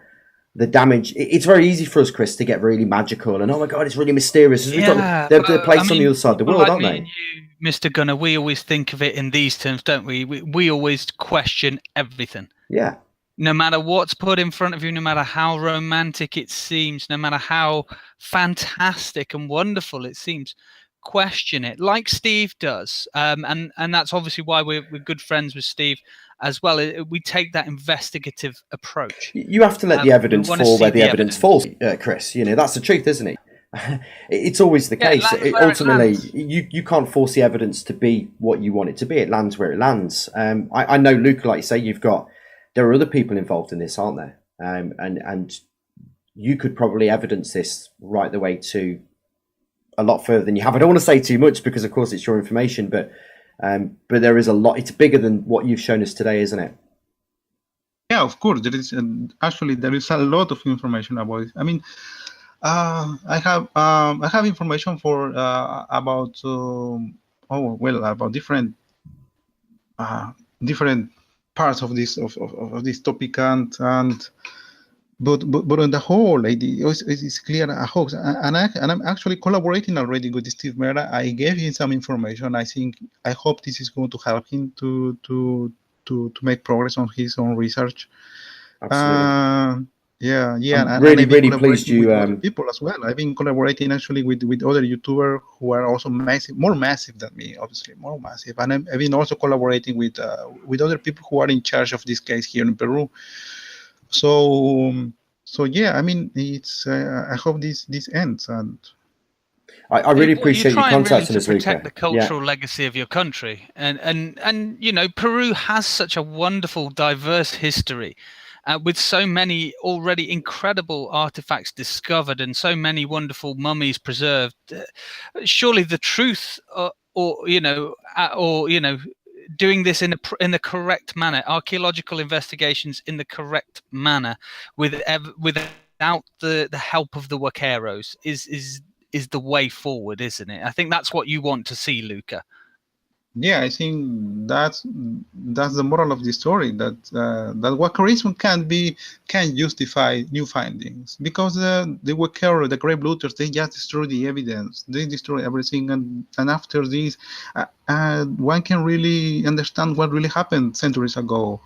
the damage. It's very easy for us, Chris, to get really magical and, oh my God, it's really mysterious. They're placed on the other side of the world, aren't they? And you, Mr. Gunner, we always think of it in these terms, don't we? We always question everything. Yeah. No matter what's put in front of you, no matter how romantic it seems, no matter how fantastic and wonderful it seems, question it, like Steve does. And that's obviously why we're good friends with Steve as well. We take that investigative approach. You have to let the evidence fall where the evidence falls, Chris. That's the truth, isn't it? It's always the case. Ultimately, you can't force the evidence to be what you want it to be. It lands where it lands. I know, Luca, like you say, there are other people involved in this, aren't there? And you could probably evidence this right the way to a lot further than you have. I don't want to say too much because, of course, it's your information, but there is a lot. It's bigger than what you've shown us today, isn't it? Yeah, of course. There is there is a lot of information about it. I mean, I have information for about different parts of this topic, but on the whole, it's clear a hoax, and I'm actually collaborating already with Steve Mera. I gave him some information. I hope this is going to help him to make progress on his own research. Absolutely. Yeah. I'm really pleased you. With other people as well. I've been collaborating actually with other YouTubers who are also more massive than me, obviously more massive. And I've been also collaborating with other people who are in charge of this case here in Peru. So yeah, I mean, it's. I hope this ends. And I really appreciate you contacting us, Luca. To Luca. protect the cultural legacy of your country, and Peru has such a wonderful, diverse history. With so many already incredible artifacts discovered and so many wonderful mummies preserved, surely the truth, doing this in the correct manner, archaeological investigations in the correct manner, without the help of the Huaqueros, is the way forward, isn't it? I think that's what you want to see, Luca. Yeah, I think that's the moral of the story, that Huaquerism can justify new findings, because the Huaquero, the grave looters, they just destroy the evidence, they destroy everything, and after this, one can really understand what really happened centuries ago.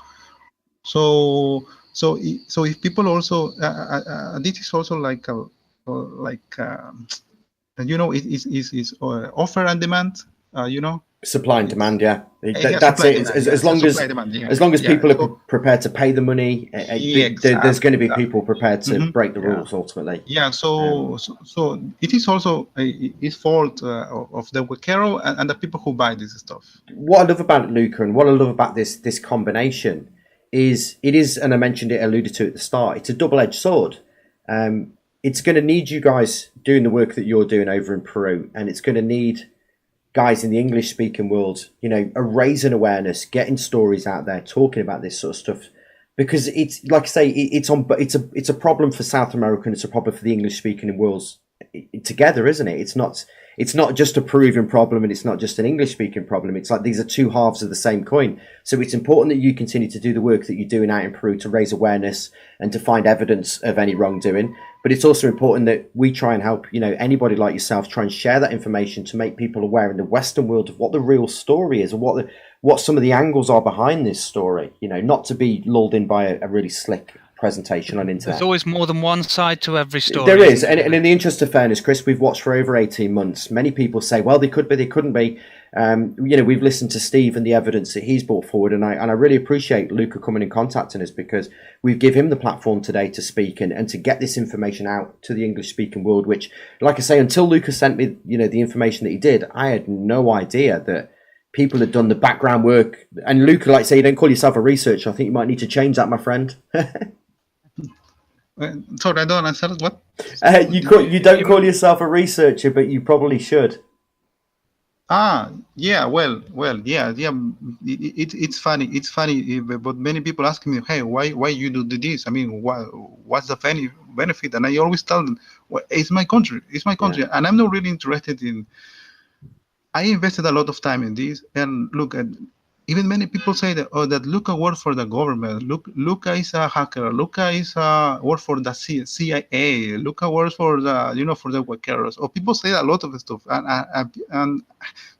So if people also, this is also like it's offer and demand, Supply and demand, yeah. That's it. As long as people are prepared to pay the money, there's going to be people prepared to break the rules ultimately. Yeah. So it is also a fault of the Huaquero and the people who buy this stuff. What I love about Luca and what I love about this combination is, and I mentioned it, alluded to at the start, it's a double-edged sword. It's going to need you guys doing the work that you're doing over in Peru, and it's going to need guys in the English-speaking world, raising awareness, getting stories out there, talking about this sort of stuff, because it's, like I say, it's a problem for South America and it's a problem for the English-speaking worlds together, isn't it? It's not just a Peruvian problem and it's not just an English-speaking problem. It's like these are two halves of the same coin. So it's important that you continue to do the work that you're doing out in Peru to raise awareness and to find evidence of any wrongdoing. But it's also important that we try and help, anybody like yourself, try and share that information to make people aware in the Western world of what the real story is and what some of the angles are behind this story, not to be lulled in by a really slick presentation on internet. There's always more than one side to every story. There is, and in the interest of fairness, Chris, we've watched for over 18 months. Many people say, well, they could be, they couldn't be. We've listened to Steve and the evidence that he's brought forward, and I really appreciate Luca coming and contacting us, because we've given him the platform today to speak and to get this information out to the English-speaking world, which, like I say, until Luca sent me, the information that he did, I had no idea that people had done the background work. And Luca, like I say, you don't call yourself a researcher. I think you might need to change that, my friend. Sorry, I don't understand what. You don't call yourself a researcher, but you probably should. Yeah, yeah. It's funny. It's funny, but many people ask me, "Hey, why you do this? I mean, what's the benefit?" And I always tell them, well, "It's my country. It's my country, and I'm not really interested in." I invested a lot of time in this, and look at. Even many people say that, oh, that Luca works for the government. Luca is a hacker. Luca is works for the CIA. Luca works for for the workers. Or people say a lot of stuff, and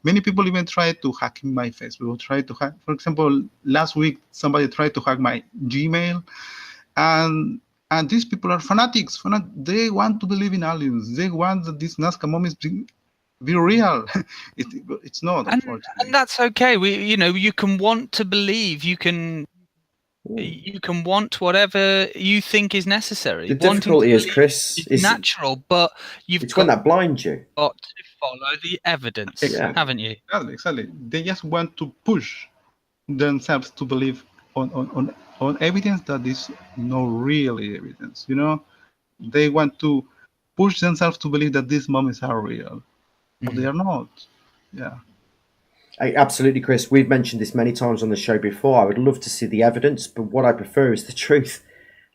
many people even try to hack my Facebook. Try to hack, for example, last week somebody tried to hack my Gmail, and these people are fanatics. They want to believe in aliens. They want that these Nazca mummies be real. It's not, unfortunately. And that's okay. You can want to believe. You can want whatever you think is necessary. The difficulty is, Chris, is natural, but it's when that blinds you. Got to follow the evidence, haven't you? Exactly. They just want to push themselves to believe on evidence that is not really evidence. They want to push themselves to believe that these mummies are real, but they are not. Yeah. Absolutely, Chris. We've mentioned this many times on the show before. I would love to see the evidence, but what I prefer is the truth.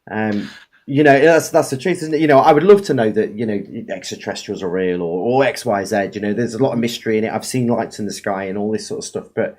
That's the truth, isn't it? I would love to know that extraterrestrials are real or X, Y, Z. There's a lot of mystery in it. I've seen lights in the sky and all this sort of stuff, but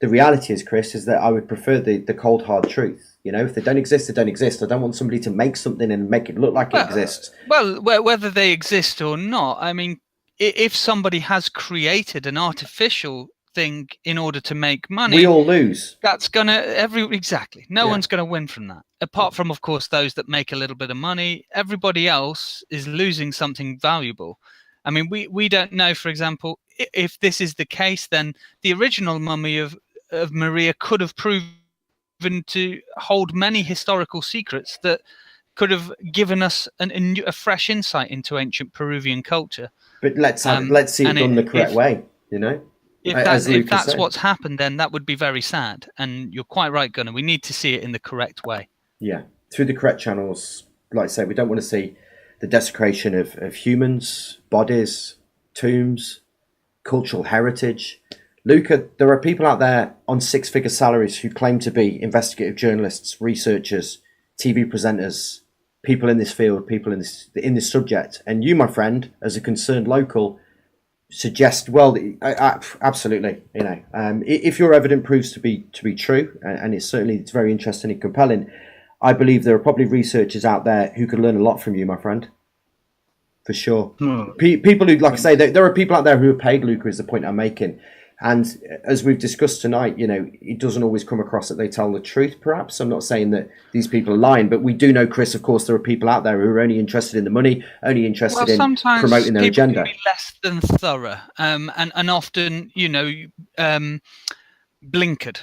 the reality is, Chris, is that I would prefer the cold hard truth. If they don't exist, they don't exist. I don't want somebody to make something and make it look like it exists. Well, whether they exist or not, I mean, if somebody has created an artificial thing in order to make money, we all lose. That's exactly. No one's gonna win from that. Apart from, of course, those that make a little bit of money. Everybody else is losing something valuable. I mean, we don't know, for example, if this is the case, then the original mummy of Maria could have proven to hold many historical secrets that could have given us a fresh insight into ancient Peruvian culture. But let's see it done the correct way. If that's what's happened, then that would be very sad. And you're quite right, Gunnar. We need to see it in the correct way. Yeah, through the correct channels. Like I say, we don't want to see the desecration of humans, bodies, tombs, cultural heritage. Luca, there are people out there on six-figure salaries who claim to be investigative journalists, researchers, TV presenters, people in this field, people in this subject. And you, my friend, as a concerned local, suggest, well, absolutely, if your evidence proves to be true, and it's very interesting and compelling, I believe there are probably researchers out there who could learn a lot from you, my friend, for sure. People who, like I say, there are people out there who are paid, Luca, is the point I'm making. And as we've discussed tonight, it doesn't always come across that they tell the truth, perhaps. I'm not saying that these people are lying, but we do know, Chris, of course, there are people out there who are only interested in the money, only interested in promoting their agenda. Can be less than thorough, and often, blinkered.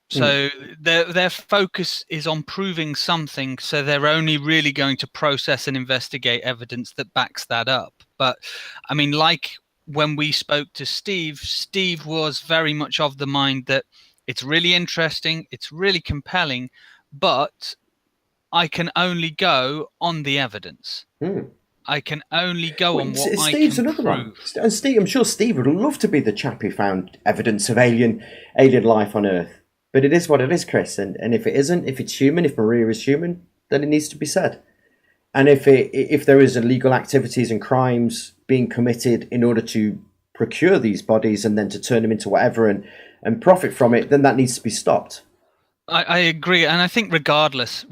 So their focus is on proving something, so they're only really going to process and investigate evidence that backs that up. But, I mean, like when we spoke to Steve was very much of the mind that it's really interesting, it's really compelling, but I can only go on the evidence. I can only go on what Steve's I can another prove. One. And Steve, I'm sure Steve would love to be the chap who found evidence of alien life on Earth. But it is what it is, Chris. And if it isn't, if it's human, if Maria is human, then it needs to be said. And if there is illegal activities and crimes being committed in order to procure these bodies and then to turn them into whatever and profit from it, then that needs to be stopped. I agree. And I think regardless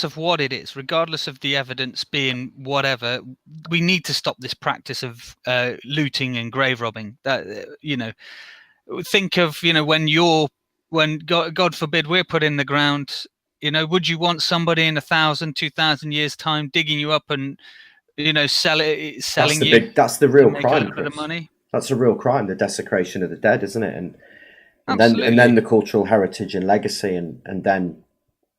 of what it is, regardless of the evidence being whatever, we need to stop this practice of looting and grave robbing. Think of, when God forbid we're put in the ground, would you want somebody in 1,000, 2,000 years time digging you up and, selling you? That's the real crime. Bit of money. That's a real crime, the desecration of the dead, isn't it? And then the cultural heritage and legacy, and then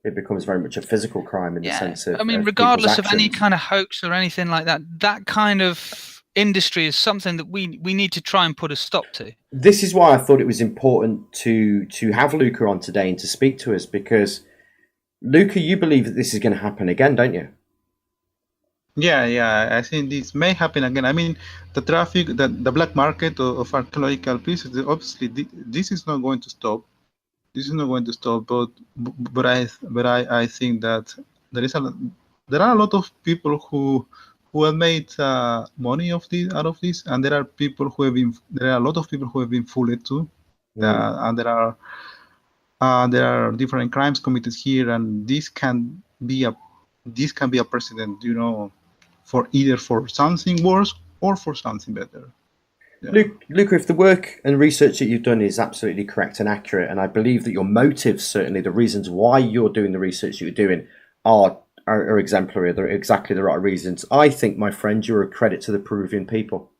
it becomes very much a physical crime in the sense of. I mean, regardless of any kind of hoax or anything like that, that kind of industry is something that we need to try and put a stop to. This is why I thought it was important to have Luca on today and to speak to us, because Luca, you believe that this is going to happen again, don't you? Yeah. I think this may happen again. I mean, the traffic, the black market of archaeological pieces, obviously, this is not going to stop. This is not going to stop. But I think that there are a lot of people who have made money out of this, and there are a lot of people who have been fooled too, and there are different crimes committed here, and this can be a precedent, for something worse or for something better. Yeah. Luca, if the work and research that you've done is absolutely correct and accurate, and I believe that your motives, certainly the reasons why you're doing the research that you're doing, are exemplary, they're exactly the right reasons, I think, my friend, you're a credit to the Peruvian people.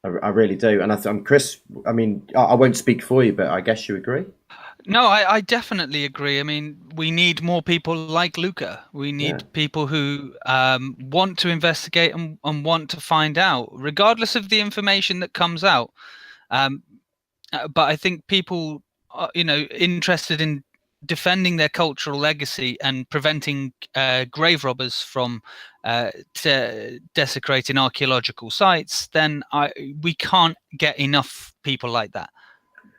I really do. And Chris, I mean, I won't speak for you, but I guess you agree? No, I definitely agree. I mean, we need more people like Luca. We need people who want to investigate and want to find out, regardless of the information that comes out. But I think people are, interested in defending their cultural legacy and preventing grave robbers from desecrating archaeological sites, then we can't get enough people like that.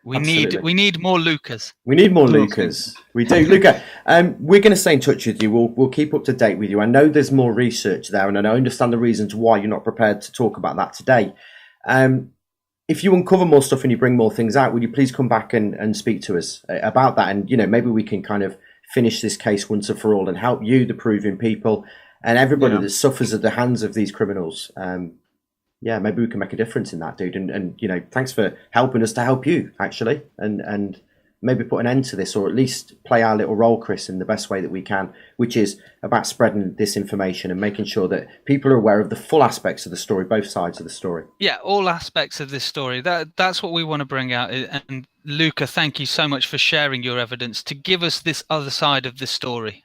We need more Lucas. We need more Lucas. We do. Luca, we're going to stay in touch with you. We'll keep up to date with you. I know there's more research there, and I understand the reasons why you're not prepared to talk about that today. If you uncover more stuff and you bring more things out, would you please come back and speak to us about that? And, maybe we can kind of finish this case once and for all and help you, the Peruvian people, and everybody that suffers at the hands of these criminals. Maybe we can make a difference in that, dude. And thanks for helping us to help you, actually, and maybe put an end to this, or at least play our little role, Chris, in the best way that we can, which is about spreading this information and making sure that people are aware of the full aspects of the story, both sides of the story. Yeah, all aspects of this story. That's what we want to bring out. And Luca, thank you so much for sharing your evidence to give us this other side of the story.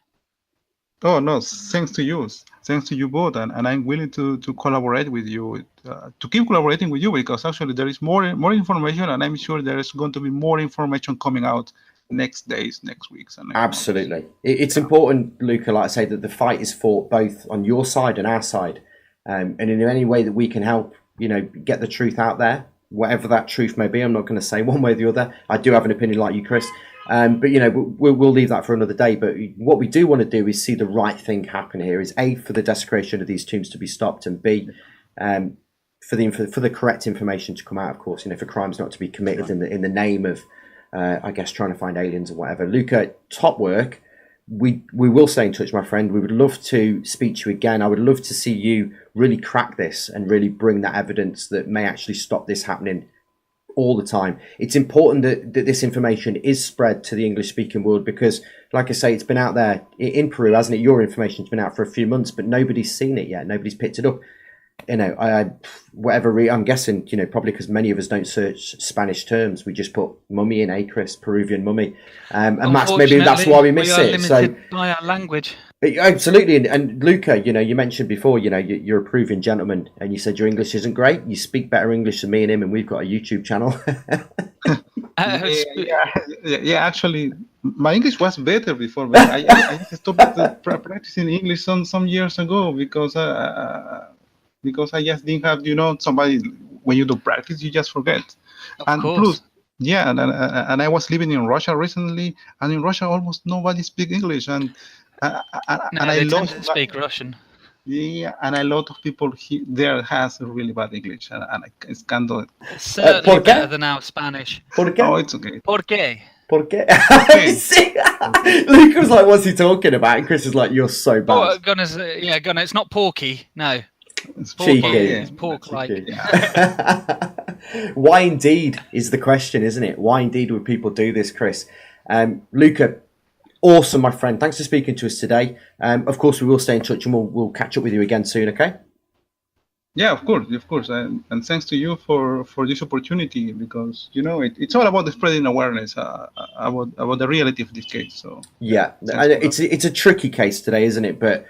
Oh, no, thanks to you. Thanks to you both. And I'm willing to collaborate with you, to keep collaborating with you, because actually there is more information, and I'm sure there is going to be more information coming out next weeks. And absolutely. It's important, Luca, like I say, that the fight is fought both on your side and our side. And in any way that we can help, get the truth out there, whatever that truth may be. I'm not going to say one way or the other. I do have an opinion like you, Chris. But we'll leave that for another day. But what we do want to do is see the right thing happen here. Is A, for the desecration of these tombs to be stopped, and B, for the correct information to come out. Of course, for crimes not to be committed in the name of, I guess, trying to find aliens or whatever. Luca, top work. We will stay in touch, my friend. We would love to speak to you again. I would love to see you really crack this and really bring that evidence that may actually stop this happening all the time. It's important that this information is spread to the English-speaking world, because, like I say, it's been out there in Peru, hasn't it? Your information's been out for a few months, but nobody's seen it yet. Nobody's picked it up. I'm guessing, probably because many of us don't search Spanish terms. We just put mummy in, Chris, Peruvian mummy, and maybe that's why we miss it. So by our language. Absolutely. And Luca, you mentioned before, you're a Peruvian gentleman, and you said your English isn't great. You speak better English than me and him, and we've got a YouTube channel. Actually, my English was better before, but I stopped practicing English some years ago because I just didn't have, somebody. When you do practice, you just forget. Of course. Plus, and I was living in Russia recently, and in Russia almost nobody speaks English, and I love to speak Russian. Yeah, and a lot of people there has really bad English, and it's kind of certainly better than our Spanish. ¿Por qué? Oh, it's okay. ¿Por qué? ¿Por qué? Luke was like, "What's he talking about?" And Chris is like, "You're so bad." Oh, Gunnar, it's not porky. No, it's cheeky. It's pork-like. Why indeed is the question, isn't it? Why indeed would people do this, Chris? Luca, awesome, my friend. Thanks for speaking to us today. Of course, we will stay in touch, and we'll catch up with you again soon. Okay? Yeah, of course, and thanks to you for this opportunity, because it's all about the spreading awareness about the reality of this case. So yeah, it's a tricky case today, isn't it? But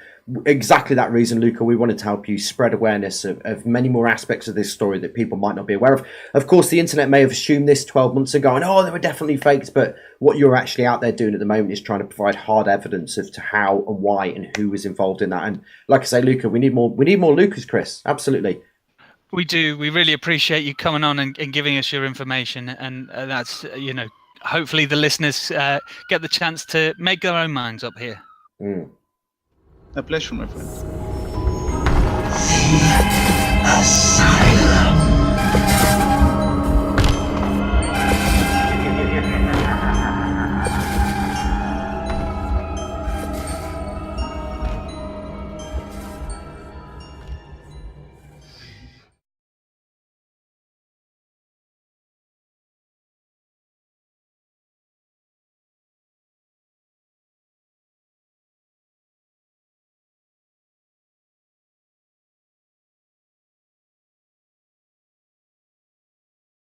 exactly that reason, Luca, we wanted to help you spread awareness of many more aspects of this story that people might not be aware of. Of course, the internet may have assumed this 12 months ago and, oh, they were definitely fakes, but what you're actually out there doing at the moment is trying to provide hard evidence as to how and why and who was involved in that. And like I say, Luca, we need more Lucas, Chris. Absolutely. We do. We really appreciate you coming on and giving us your information. And that's, hopefully the listeners get the chance to make their own minds up here. A pleasure, my friend. The Asylum.